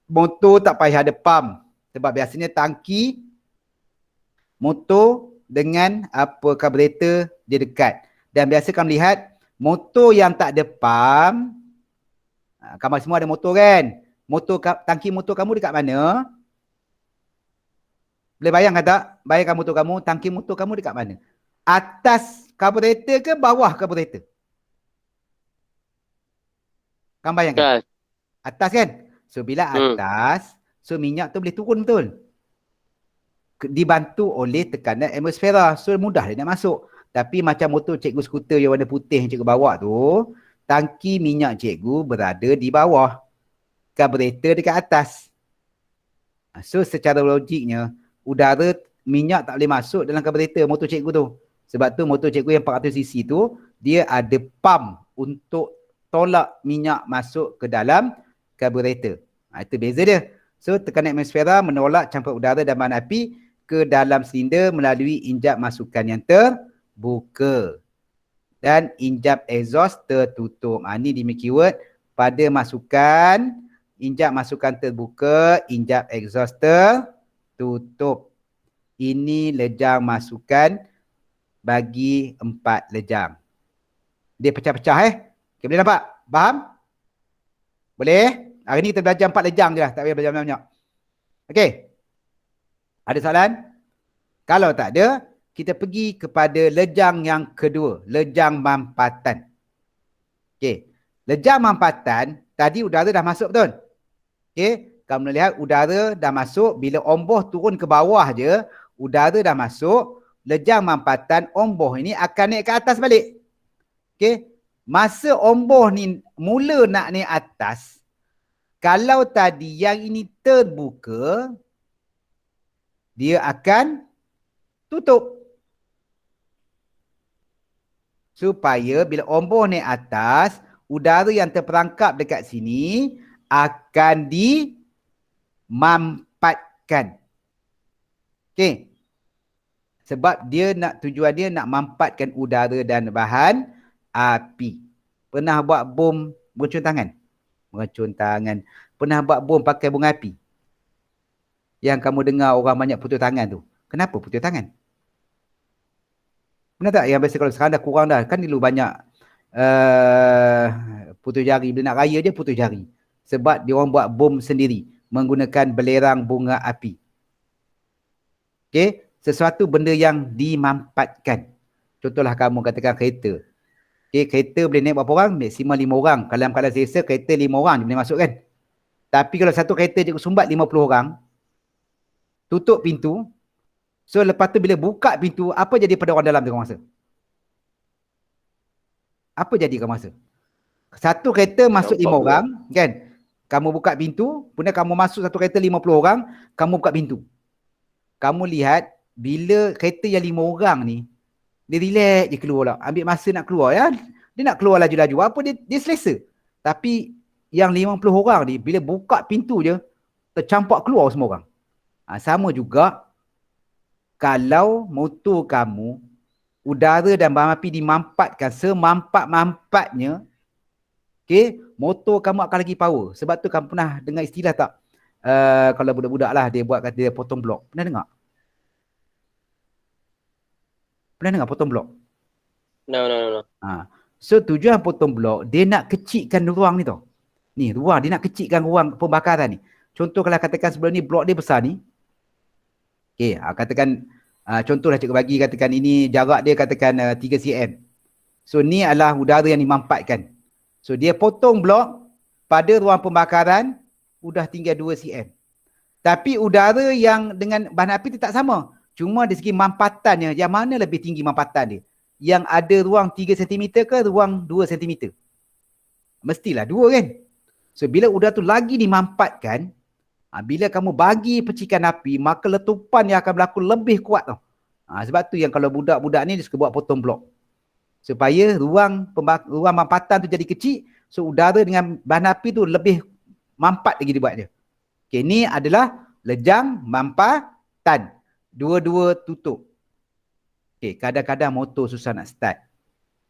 motor tak payah ada pump. Sebab biasanya tangki motor dengan karburator dia dekat. Dan biasa kamu lihat, motor yang tak ada pump, kamu semua ada motor kan? Tangki motor kamu dekat mana? Boleh bayangkan tak? Bayangkan motor kamu, tangki motor kamu dekat mana? Atas karburator ke bawah karburator? Kamu bayangkan? Atas kan? So, bila atas, so minyak tu boleh turun betul. Dibantu oleh tekanan atmosfera. So, mudah dia nak masuk. Tapi macam motor cikgu skuter yang warna putih yang cikgu bawa tu, tangki minyak cikgu berada di bawah. Karburator dekat atas. So, secara logiknya, minyak tak boleh masuk dalam karburator motor cikgu tu. Sebab tu motor cikgu yang 400cc tu, dia ada pump untuk tolak minyak masuk ke dalam karburator. Itu beza dia. So, tekanan atmosfera menolak campur udara dan bahan api ke dalam silinder melalui injap masukan yang terbuka. Dan injap exhaust tertutup. Ini demi keyword pada masukan, injap masukan terbuka, injap exhaust tertutup. Ini lejang masukan bagi 4 lejang. Dia pecah-pecah Okay, boleh nampak? Faham? Boleh? Hari ni kita belajar 4 lejang je lah. Tak payah belajar banyak-banyak. Okey. Ada soalan? Kalau tak ada, kita pergi kepada lejang yang kedua. Lejang mampatan. Okey. Lejang mampatan, tadi udara dah masuk betul? Okey. Kamu lihat udara dah masuk. Bila omboh turun ke bawah je, udara dah masuk. Lejang mampatan, omboh ini akan naik ke atas balik. Okey. Masa omboh ni mula nak naik atas, kalau tadi yang ini terbuka, dia akan tutup. Supaya bila omboh naik atas, udara yang terperangkap dekat sini akan mampatkan. Okey. Sebab tujuan dia nak mampatkan udara dan bahan api. Pernah buat bom mercun tangan? Mercun tangan. Pernah buat bom pakai bunga api? Yang kamu dengar orang banyak putus tangan tu. Kenapa putus tangan? Pernah tak yang biasa kalau sekarang dah kurang dah. Kan dulu banyak putus jari. Bila nak raya je putus jari. Sebab dia orang buat bom sendiri. Menggunakan belerang bunga api. Okey. Sesuatu benda yang dimampatkan. Contohlah kamu katakan kereta. Okay, kereta boleh naik berapa orang? Maksimal 5 orang. Kalau dalam keadaan selesa, kereta 5 orang boleh masuk kan? Tapi kalau satu kereta Cikgu Sumbat 50 orang, tutup pintu. So lepas tu bila buka pintu, apa jadi pada orang dalam tu kamu rasa? Apa jadi kamu rasa? Satu kereta masuk 5 orang, kan? Kamu buka pintu, kemudian kamu masuk satu kereta 50 orang, kamu buka pintu. Kamu lihat, bila kereta yang 5 orang ni, dia relax je keluar lah. Ambil masa nak keluar ya. Dia nak keluar laju-laju. Apa dia selesa. Tapi yang 50 orang ni, bila buka pintu je, tercampak keluar semua orang. Sama juga, kalau motor kamu, udara dan bahan api dimampatkan semampat-mampatnya, okay, motor kamu akan lagi power. Sebab tu kamu pernah dengar istilah tak? Kalau budak-budak lah, dia buat kata dia potong blok. Pernah dengar? Pernah dengar potong blok? No. So tujuan potong blok, dia nak kecilkan ruang ni tau. Ni ruang, dia nak kecilkan ruang pembakaran ni. Contoh kalau katakan sebelum ni blok dia besar ni. Okay, katakan, contohlah cikgu bagi katakan ini jarak dia katakan 3 cm. So ni adalah udara yang dimampatkan. So dia potong blok, pada ruang pembakaran, udah tinggal 2 cm. Tapi udara yang dengan bahan api tu tak sama. Cuma dari segi mampatannya, yang mana lebih tinggi mampatan dia? Yang ada ruang 3 cm ke ruang 2 cm? Mestilah 2 kan? So bila udara tu lagi dimampatkan, bila kamu bagi percikan api, maka letupan yang akan berlaku lebih kuat tau. Sebab tu yang kalau budak-budak ni dia suka buat potong blok. Supaya ruang mampatan tu jadi kecil, so udara dengan bahan api tu lebih mampat lagi dibuat dia. Okay, ni adalah lejang mampatan. Dua-dua tutup. Okay, kadang-kadang motor susah nak start.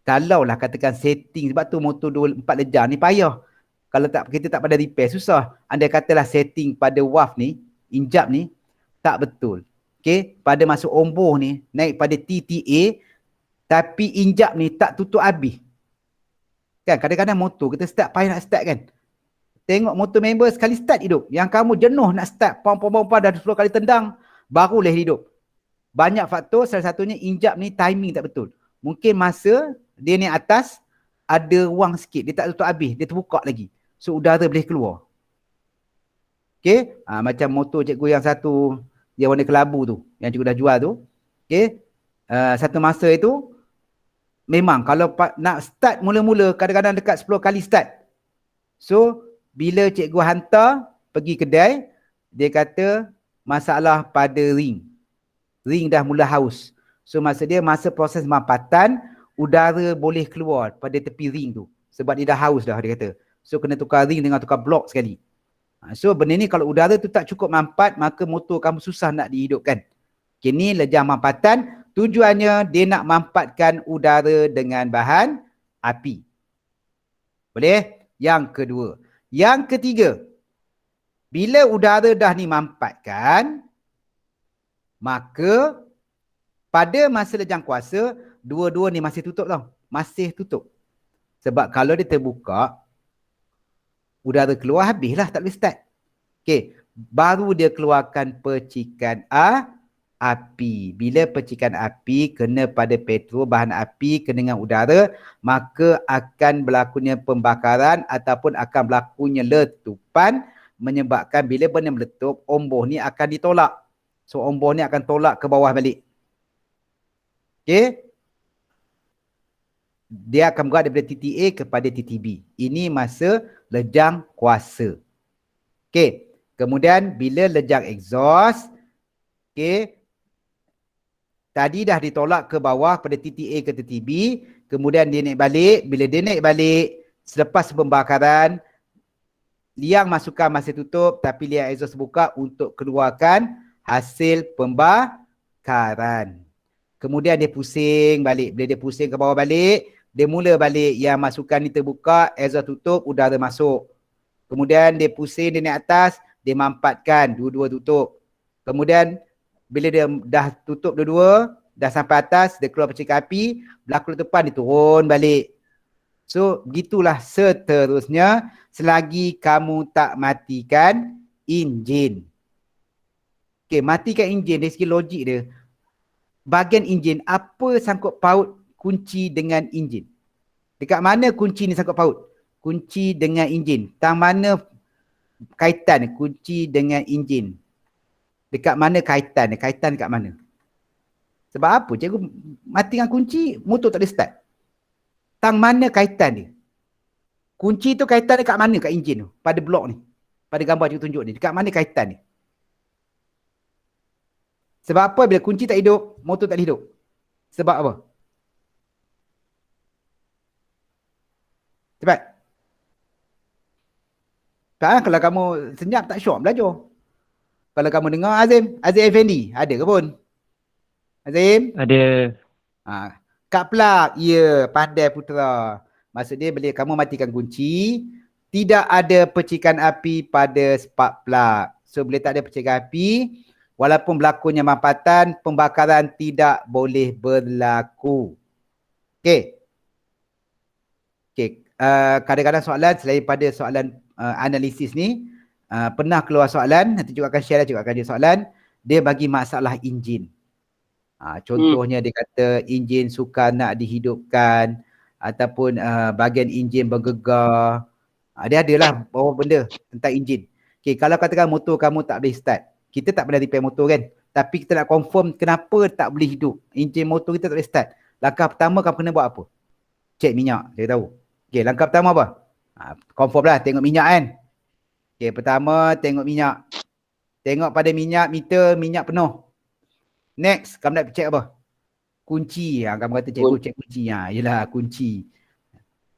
Kalaulah katakan setting, sebab tu motor 4 lejang ni payah. Kalau tak kita tak pada repair, susah. Andai katalah setting pada waf ni, injap ni, tak betul. Okay, pada masuk omboh ni, naik pada TTA, tapi injap ni tak tutup habis. Kan, kadang-kadang motor kita start, payah nak start kan. Tengok motor member sekali start hidup. Yang kamu jenuh nak start, pom-pom-pom dah 10 kali tendang, baru boleh hidup. Banyak faktor, salah satunya injap ni timing tak betul. Mungkin masa dia ni atas, ada ruang sikit, dia tak tutup habis, dia terbuka lagi. So udara boleh keluar. Okay, macam motor cikgu yang satu, yang warna kelabu tu, yang cikgu dah jual tu. Okay, satu masa itu, memang kalau nak start mula-mula, kadang-kadang dekat 10 kali start. So, bila cikgu hantar pergi kedai, dia kata, masalah pada ring. Ring dah mula haus. So masa proses mampatan, udara boleh keluar pada tepi ring tu. Sebab dia dah haus dah, dia kata. So kena tukar ring dengan tukar blok sekali. So benda ni kalau udara tu tak cukup mampat, maka motor kamu susah nak dihidupkan. Okay, ni lejang mampatan. Tujuannya dia nak mampatkan udara dengan bahan api. Boleh? Yang kedua. Yang ketiga. Bila udara dah dimampatkan, maka pada masa lejang kuasa, dua-dua ni masih tutup tau. Masih tutup. Sebab kalau dia terbuka, udara keluar habislah, tak boleh start. Okay. Baru dia keluarkan percikan api. Bila percikan api kena pada petrol, bahan api kena dengan udara, maka akan berlakunya pembakaran ataupun akan berlakunya letupan, menyebabkan bila benda meletup, omboh ni akan ditolak. So, omboh ni akan tolak ke bawah balik. Okay. Dia akan bergerak daripada TTA kepada TTB. Ini masa lejang kuasa. Okay. Kemudian, bila lejang exhaust, okay, tadi dah ditolak ke bawah pada TTA ke TTB, kemudian dia naik balik. Bila dia naik balik, selepas pembakaran, liang masukkan masa tutup tapi liang exhaust buka untuk keluarkan hasil pembakaran. Kemudian dia pusing balik. Bila dia pusing ke bawah balik, dia mula balik yang masukkan ni terbuka, exhaust tutup, udara masuk. Kemudian dia pusing, dia naik atas, dia mampatkan, dua-dua tutup. Kemudian bila dia dah tutup dua-dua, dah sampai atas, dia keluar percikan api, berlaku depan, dia turun balik. So, begitulah seterusnya selagi kamu tak matikan enjin. Okay, matikan enjin dari segi logik dia. Bahagian enjin, apa sangkut paut kunci dengan enjin? Dekat mana kunci ni sangkut paut? Kunci dengan enjin. Tang mana kaitan kunci dengan enjin? Dekat mana kaitan? Kaitan dekat mana? Sebab apa? Cikgu matikan kunci, motor tak boleh start. Tang mana kaitan dia? Kunci tu kaitan dekat mana kat enjin tu? Pada blok ni. Pada gambar cikgu tunjuk ni. Dekat mana kaitan ni? Sebab apa bila kunci tak hidup, motor tak boleh hidup? Sebab apa? Cepat. Tak, kalau kamu senyap tak syok belajar. Kalau kamu dengar Azim Effendi, ada ke pun? Azim? Ada. Kat plug, ya, pandai putera. Maksud dia bila kamu matikan kunci, tidak ada percikan api pada spark plug. So bila tak ada percikan api, walaupun berlakunya mampatan, pembakaran tidak boleh berlaku. Okey. Okey. Kadang-kadang soalan selain pada soalan analisis ni, pernah keluar soalan, nanti juga akan share, juga akan ada soalan, dia bagi masalah enjin. Contohnya dia kata enjin sukar nak dihidupkan ataupun bahagian enjin bergegar. Dia adalah beberapa benda tentang enjin. Okay, kalau katakan motor kamu tak boleh start, kita tak pernah repair motor kan, tapi kita nak confirm kenapa tak boleh hidup. Enjin motor kita tak boleh start. Langkah pertama kamu kena buat apa? Cek minyak, saya tahu. Okay, langkah pertama apa? Confirm lah, tengok minyak kan. Okay, pertama tengok minyak. Tengok pada minyak, meter minyak penuh. Next, kamu nak cek apa? Kunci. Kamu kata cikgu cek kunci. Yelah, kunci.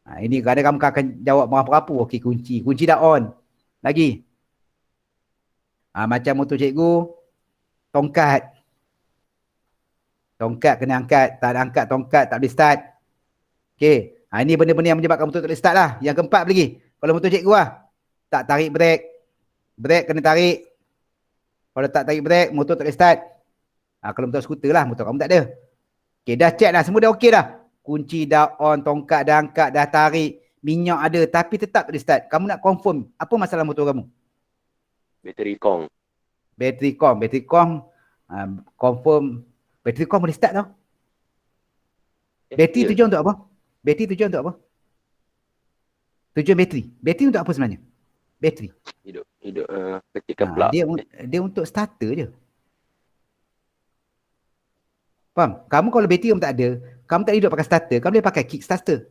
Ini kadang kamu akan jawab merapu-rapu. Okey, kunci. Kunci dah on. Lagi. Macam motor cikgu, tongkat. Tongkat kena angkat. Tak ada angkat tongkat, tak boleh start. Okey. Ini benda-benda yang menyebabkan motor tak boleh start lah. Yang keempat lagi. Kalau motor cikgu lah, tak tarik brek. Brek kena tarik. Kalau tak tarik brek, motor tak boleh start. Kalau motor skuter lah, motor kamu tak ada. Okay, dah check dah. Semua dah okey dah. Kunci dah on, tongkat dah angkat, dah tarik. Minyak ada, tapi tetap tak boleh start. Kamu nak confirm, apa masalah motor kamu? Bateri kong. Bateri kong. Confirm. Bateri kong boleh start tau. Bateri tujuan untuk apa? Bateri tujuan untuk apa? Tujuan bateri. Bateri untuk apa sebenarnya? Bateri. Hidup kecilkan plug. Dia untuk starter je. Faham? Kamu kalau bateri kamu tak ada, kamu tak hidup pakai starter, kamu boleh pakai kick starter.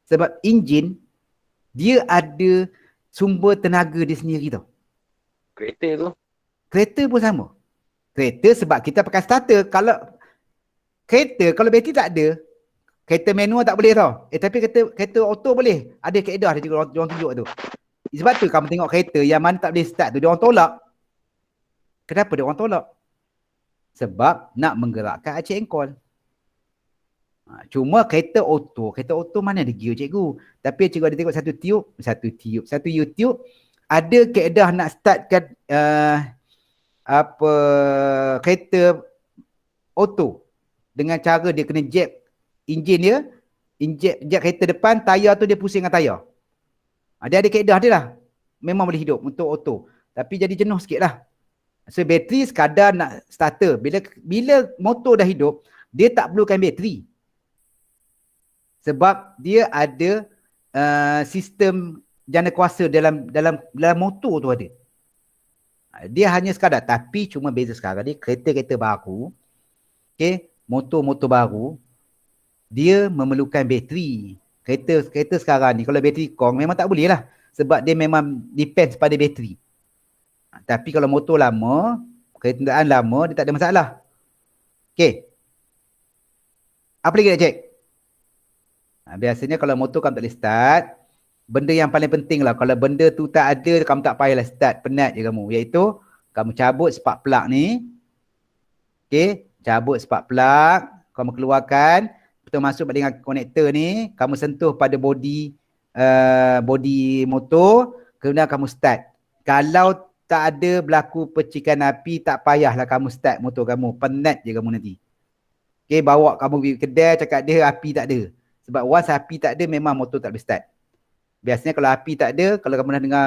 Sebab enjin, dia ada sumber tenaga dia sendiri tau. Kereta tu. Kereta pun sama. Kereta sebab kita pakai starter, kalau bateri tak ada, kereta manual tak boleh tau. Tapi kereta auto boleh. Ada kaedah dia juga orang tunjuk tu. Sebab tu kamu tengok kereta yang mana tak boleh start tu, dia orang tolak. Kenapa dia orang tolak? Sebab nak menggerakkan acik engkol. Cuma kereta auto mana ada gear cikgu. Tapi cikgu ada tengok satu YouTube, ada kaedah nak startkan kereta auto dengan cara dia kena jab enjin dia, injek kereta depan, tayar tu dia pusing dengan tayar. Dia ada kaedah dia lah. Memang boleh hidup untuk auto. Tapi jadi jenuh sikit lah. So bateri sekadar nak starter. Bila motor dah hidup, dia tak perlukan bateri. Sebab dia ada sistem jana kuasa dalam motor tu ada. Dia hanya sekadar. Tapi cuma beza sekarang ni, kereta-kereta baru, okay, motor-motor baru, dia memerlukan bateri. Kereta sekarang ni, kalau bateri kong memang tak boleh lah. Sebab dia memang depends pada bateri. Tapi kalau motor lama, kenderaan lama, dia tak ada masalah. Okay. Apa lagi nak cek? Biasanya kalau motor kamu tak boleh start, benda yang paling penting lah. Kalau benda tu tak ada, kamu tak payahlah start, penat je kamu. Iaitu, kamu cabut spark plug ni. Okay, cabut spark plug, kamu keluarkan, betul masuk dengan konektor ni, kamu sentuh pada body body motor, kemudian kamu start. Kalau tak ada berlaku percikan api, tak payahlah kamu start motor kamu, penat je kamu nanti. Okay, bawa kamu pergi kedai, cakap dia api tak ada. Sebab once api tak ada, memang motor tak boleh start. Biasanya kalau api tak ada, kalau kamu dah dengar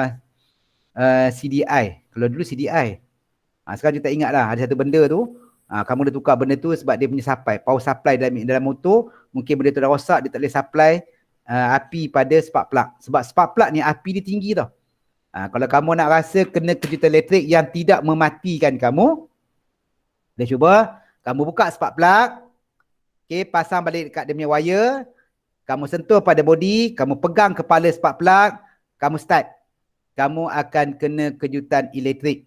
CDI, kalau dulu CDI, sekarang kita tak ingat lah, ada satu benda tu, kamu dah tukar benda tu sebab dia punya supply, power supply dalam motor, mungkin benda tu dah rosak, dia tak boleh supply api pada spark plug. Sebab spark plug ni api dia tinggi tau. Kalau kamu nak rasa kena kejutan elektrik yang tidak mematikan kamu, dah cuba, kamu buka spark plug, okay, pasang balik dekat dia punya wire, kamu sentuh pada body, kamu pegang kepala spark plug, kamu start. Kamu akan kena kejutan elektrik.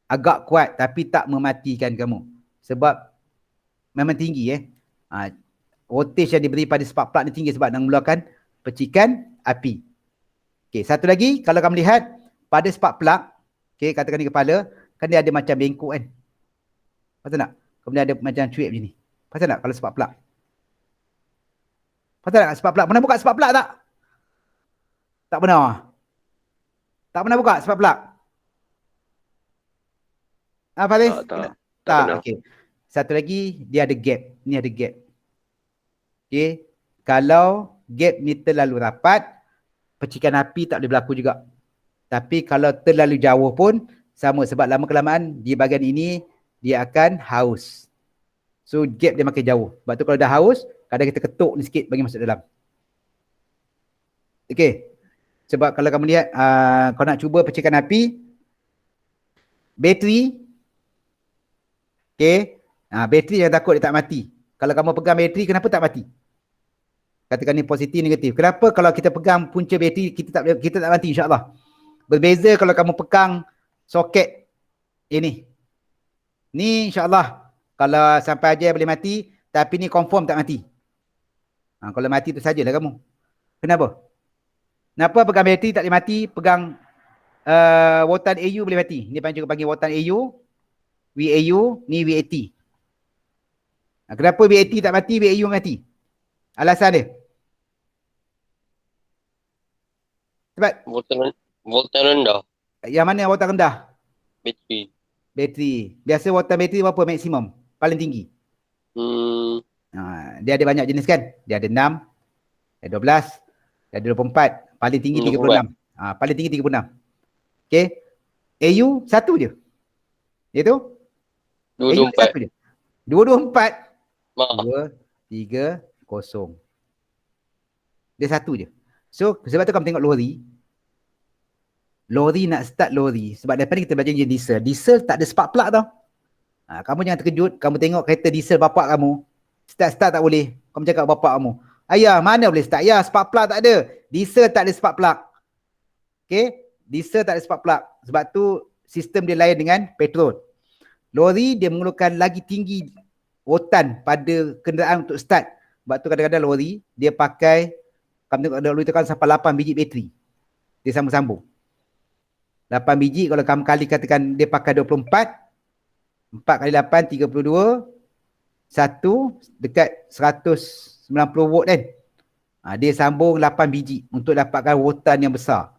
Agak kuat tapi tak mematikan kamu. Sebab memang tinggi voltage yang diberi pada spark plug ni tinggi sebab nak mengeluarkan percikan api. Okey, satu lagi, kalau kamu lihat pada spark plug, okey, katakan ni kepala, kan dia ada macam bengkok kan. Pasal tak? Kemudian ada macam cuip macam ni. Pasal tak kalau spark plug? Pasal tak spark plug? Pernah buka spark plug tak? Tak pernah. Tak pernah buka spark plug? Faris? Tak. Okey. Satu lagi, dia ada gap. Ni ada gap. Okey. Kalau gap ni terlalu rapat, percikan api tak boleh berlaku juga. Tapi kalau terlalu jauh pun, sama. Sebab lama kelamaan, di bahagian ini, dia akan haus. So, gap dia makin jauh. Sebab tu kalau dah haus, kadang kita ketuk ni sikit bagi masuk dalam. Okey. Sebab kalau kamu lihat, kau nak cuba percikan api, bateri, okey, bateri yang takut dia tak mati. Kalau kamu pegang bateri, kenapa tak mati? Katakan ni positif, negatif. Kenapa kalau kita pegang punca bateri, kita tak mati insyaAllah. Berbeza kalau kamu pegang soket ini. Ni insyaAllah, kalau sampai ajar boleh mati, tapi ni confirm tak mati. Kalau mati tu sajalah kamu. Kenapa? Kenapa pegang bateri tak boleh mati, pegang voltan AU boleh mati? Ni juga panggil voltan AU, VAU, ni VAT. Kenapa VAT tak mati, VAU mati? Alasan dia? Sebab Voltan rendah. yang mana voltan rendah? Bateri. Biasa voltan bateri berapa maksimum? Paling tinggi? Dia ada banyak jenis kan? Dia ada 6, ada 12, dia ada 24. Paling tinggi 36. Paling tinggi 36. Okey. AU satu je. Iaitu? 224. 224. 2, 3, 0. Dia satu je. So, sebab tu kamu tengok lori. Lori nak start lori. Sebab daripada kita belajar enjin diesel. Diesel tak ada spark plug tau. Kamu jangan terkejut. Kamu tengok kereta diesel bapak kamu. Start tak boleh. Kamu cakap bapak kamu, ayah, mana boleh start? Ya, spark plug tak ada. Diesel tak ada spark plug. Okay? Diesel tak ada spark plug. Sebab tu sistem dia lain dengan petrol. Lori dia memerlukan lagi tinggi voltan pada kenderaan untuk start. Sebab tu kadang-kadang lori dia pakai, kamu tengok lori tu kan sampai 8 biji bateri. Dia sambung-sambung. 8 biji kalau kamu kali katakan dia pakai 24. 4 kali 8, 32. 1 dekat 190 volt kan. Dia sambung 8 biji untuk dapatkan voltan yang besar.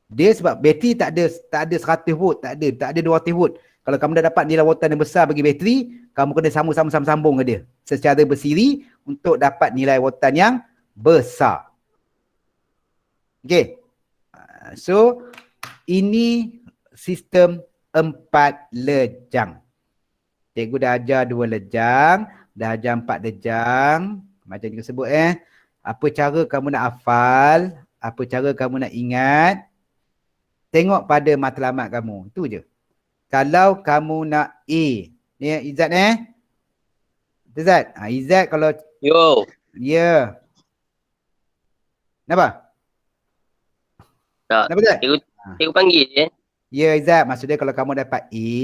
Dia sebab bateri tak ada 100 volt, tak ada 200 volt. Kalau kamu dah dapat nilai voltan yang besar bagi bateri, kamu kena sambung ke dia secara bersiri untuk dapat nilai voltan yang besar. Okey. So ini sistem 4 lejang. Cikgu dah ajar 2 lejang, dah ajar 4 lejang. Macam cikgu sebut apa cara kamu nak hafal, apa cara kamu nak ingat. Tengok pada matlamat kamu. Itu je. Kalau kamu nak A. Ni Izzat Izzat. Izzat kalau Yo. Ya. Kenapa? Tak. Kenapa Izzat? Cikgu panggil je. Ya Izzat, maksudnya kalau kamu dapat A,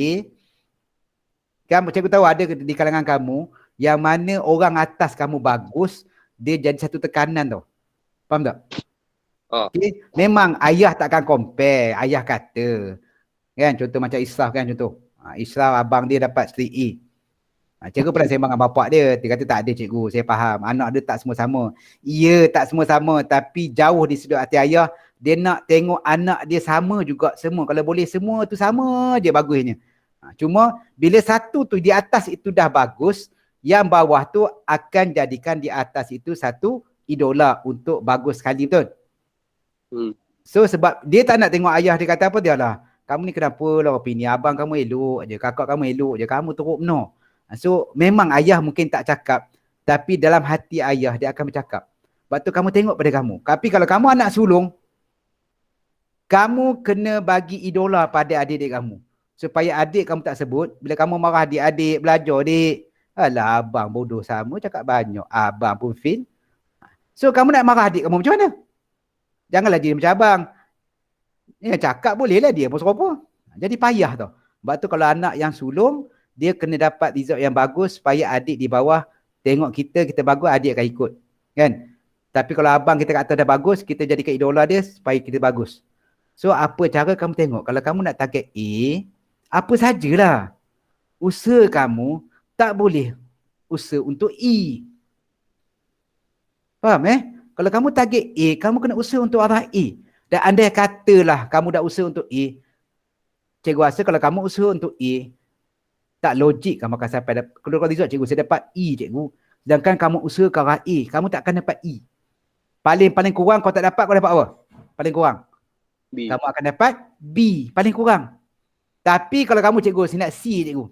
kan cikgu tahu ada di kalangan kamu yang mana orang atas kamu bagus, dia jadi satu tekanan tau. Faham tak? Okay? Memang ayah takkan compare. Ayah kata. Kan? Contoh macam Israf kan contoh. Israf abang dia dapat straight A. Cikgu pernah sembang dengan bapak dia. Dia kata tak ada cikgu. Saya faham. Anak dia tak semua sama. Ya tak semua sama. Tapi jauh di sudut hati ayah. Dia nak tengok anak dia sama juga semua. Kalau boleh semua tu sama je bagusnya. Cuma bila satu tu di atas itu dah bagus. Yang bawah tu akan jadikan di atas itu satu idola untuk bagus sekali, betul? So sebab dia tak nak tengok ayah dia kata apa dia lah. Kamu ni kenapa lah opini abang kamu elok je. Kakak kamu elok je. Kamu teruk benar. So memang ayah mungkin tak cakap. Tapi dalam hati ayah dia akan bercakap. Sebab tu kamu tengok pada kamu. Tapi kalau kamu anak sulung. Kamu kena bagi idola pada adik-adik kamu. Supaya adik kamu tak sebut. Bila kamu marah adik-adik belajar dik. Alah abang bodoh sama cakap banyak. Abang pun fail. So kamu nak marah adik kamu macam mana? Janganlah dia macam abang. Dia cakap bolehlah dia pun serupa. Jadi payah tau. Sebab tu kalau anak yang sulung. Dia kena dapat result yang bagus supaya adik di bawah tengok kita bagus, adik akan ikut. Kan? Tapi kalau abang kita kata dah bagus, kita jadikan idola dia supaya kita bagus. So, apa cara kamu tengok? Kalau kamu nak target A, apa sajalah. Usaha kamu tak boleh usaha untuk E. Faham Kalau kamu target A, kamu kena usaha untuk arah A. Dan andai katalah kamu dah usaha untuk A, cikgu rasa kalau kamu usaha untuk A, tak logik kamu akan sampai kalau result cikgu saya dapat E cikgu. Sedangkan kamu usaha ke arah A, kamu tak akan dapat E. Paling kurang kau tak dapat, kau dapat apa? Paling kurang. B. Kamu akan dapat B, paling kurang. Tapi kalau kamu cikgu saya nak C cikgu.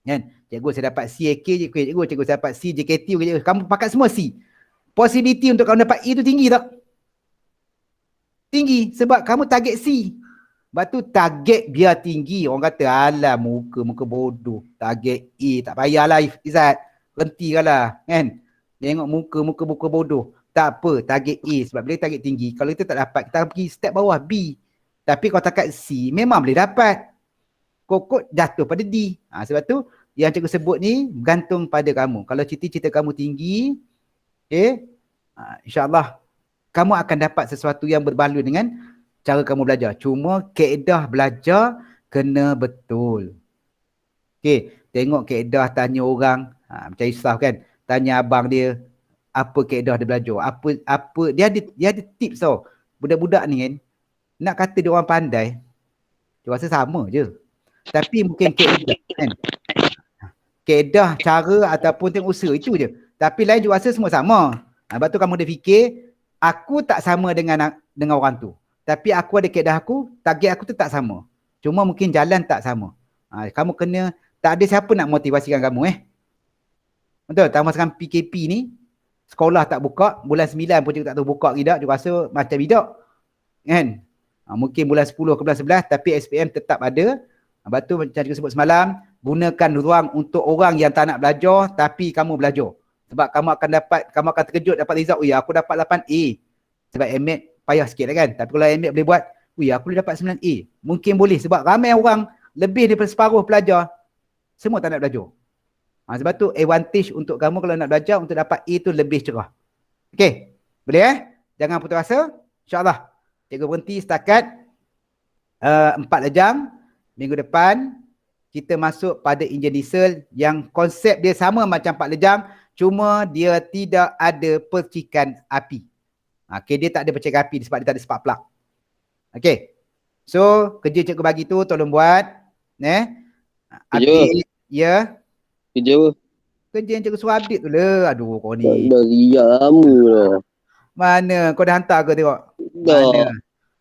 Kan? Cikgu saya dapat C AK cikgu saya dapat C JKT cikgu. Kamu pakai semua C. Possibility untuk kamu dapat E tu tinggi tak? Tinggi sebab kamu target C. Sebab tu target biar tinggi. Orang kata, alah muka bodoh. Target A, tak payahlah Izzat. Berhentikanlah. Kan? Tengok muka bodoh. Tak apa, target A. Sebab bila target tinggi, kalau kita tak dapat, kita pergi step bawah B. Tapi kalau takat C, memang boleh dapat. Kokot jatuh pada D. Sebab tu, yang cikgu sebut ni, bergantung pada kamu. Kalau cita-cita kamu tinggi, insyaAllah, kamu akan dapat sesuatu yang berbaloi dengan cara kamu belajar. Cuma kaedah belajar kena betul. Tengok kaedah tanya orang. Macam Israf kan. Tanya abang dia. Apa kaedah dia belajar. Apa dia ada tips tau. Budak-budak ni kan. Nak kata dia orang pandai. Dia rasa sama je. Tapi mungkin kaedah kan. Kaedah, cara ataupun tengok usaha itu je. Tapi lain juga rasa semua sama. Sebab tu kamu dah fikir. Aku tak sama dengan orang tu. Tapi aku ada kaedah aku, target aku tu tak sama. Cuma mungkin jalan tak sama. Kamu kena, tak ada siapa nak motivasikan kamu Betul, tak masukkan PKP ni, sekolah tak buka, bulan 9 pun cikgu tak tahu buka ke tak, cikgu rasa macam tidak. Kan? Mungkin bulan 10 ke bulan 11, tapi SPM tetap ada. Sebab tu macam cikgu sebut semalam, gunakan ruang untuk orang yang tak nak belajar, tapi kamu belajar. Sebab kamu akan terkejut dapat result, aku dapat 8A. Sebab MAT payah sikit lah kan. Tapi kalau MAT boleh buat, aku boleh dapat 9A. Mungkin boleh sebab ramai orang lebih daripada separuh pelajar. Semua tak nak belajar. Sebab tu advantage untuk kamu kalau nak belajar untuk dapat A tu lebih cerah. Okey. Boleh Jangan putus asa. InsyaAllah. Cikgu berhenti setakat 4 jam. Minggu depan kita masuk pada enjin diesel yang konsep dia sama macam 4 jam. Cuma dia tidak ada percikan api. Dia tak ada percikan api sebab dia tak ada spark plug. Okey. So, kerja cikgu bagi tu tolong buat. Update. Ya. Kerja apa? Kerja yang cikgu suruh update tu lah. Aduh, kau ni. Dah riak lama lah. Mana? Kau dah hantar ke tengok? Dah. Mana?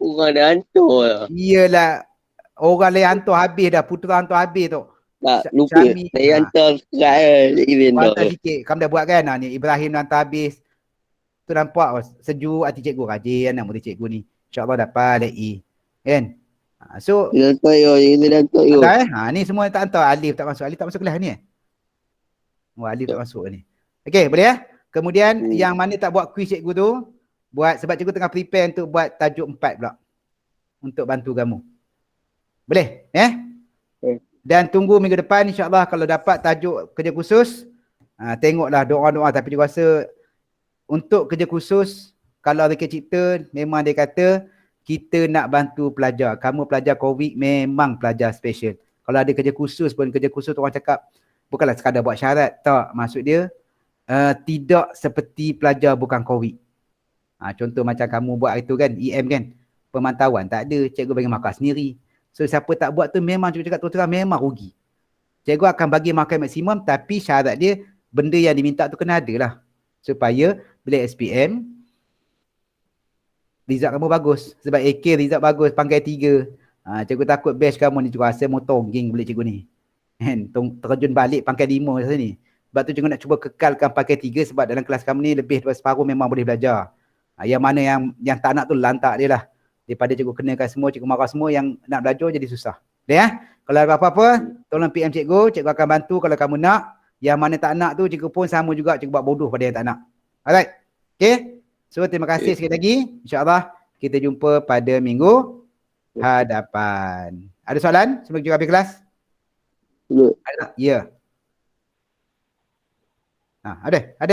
Orang dah hantar lah. Iyalah. Orang lain hantar habis dah. Putera hantar habis tu. Tak, lupa. Syami. Saya hantar sekarang. Event Kau dah. hantar sikit. Kamu dah buat kan? Ni Ibrahim dah hantar habis. Tu nampak sejuk hati cikgu. Rajin anak murid cikgu ni. InsyaAllah dapat A. Kan? So. Dia hantar yo. Dia hantar yo. Ni semua tak hantar. Alif tak masuk. Alif tak masuk kelas ni Alif tak masuk ni. Okey, boleh Kemudian yang mana tak buat kuis cikgu tu, buat sebab cikgu tengah prepare untuk buat tajuk 4 pula. Untuk bantu kamu. Boleh? Dan tunggu minggu depan insyaAllah kalau dapat tajuk kerja khusus, tengoklah doa-doa. Tapi cikgu rasa untuk kerja khusus, kalau Rika cipta, memang dia kata, kita nak bantu pelajar. Kamu pelajar COVID memang pelajar special. Kalau ada kerja khusus pun, kerja khusus orang cakap, bukanlah sekadar buat syarat. Tak, maksud dia, tidak seperti pelajar bukan COVID. Contoh macam kamu buat itu kan, EM kan, pemantauan tak ada, cikgu bagi markah sendiri. So siapa tak buat tu memang cikgu cakap terus terang memang rugi. Cikgu akan bagi markah maksimum tapi syarat dia benda yang diminta tu kena ada lah. Supaya bila SPM result kamu bagus. Sebab AK result bagus, pangkat 3. Cikgu takut batch kamu ni cikgu rasa motor geng balik cikgu ni. Kan, terjun balik pangkat 5 macam ni. Sebab tu cikgu nak cuba kekalkan pangkat 3 sebab dalam kelas kamu ni lebih daripada separuh memang boleh belajar. Yang mana yang tak nak tu lantak dia lah. Daripada cikgu kenakan semua, cikgu marah semua, yang nak belajar jadi susah. Ya? Kalau ada apa-apa, tolong PM cikgu akan bantu kalau kamu nak. Yang mana tak nak tu, cikgu pun sama juga, cikgu buat bodoh pada yang tak nak. Alright? Okay? So, terima kasih sekali lagi. InsyaAllah, kita jumpa pada minggu hadapan. Ada soalan sebelum kita habis kelas? Belum. Ada? Ya. Ada? Ada?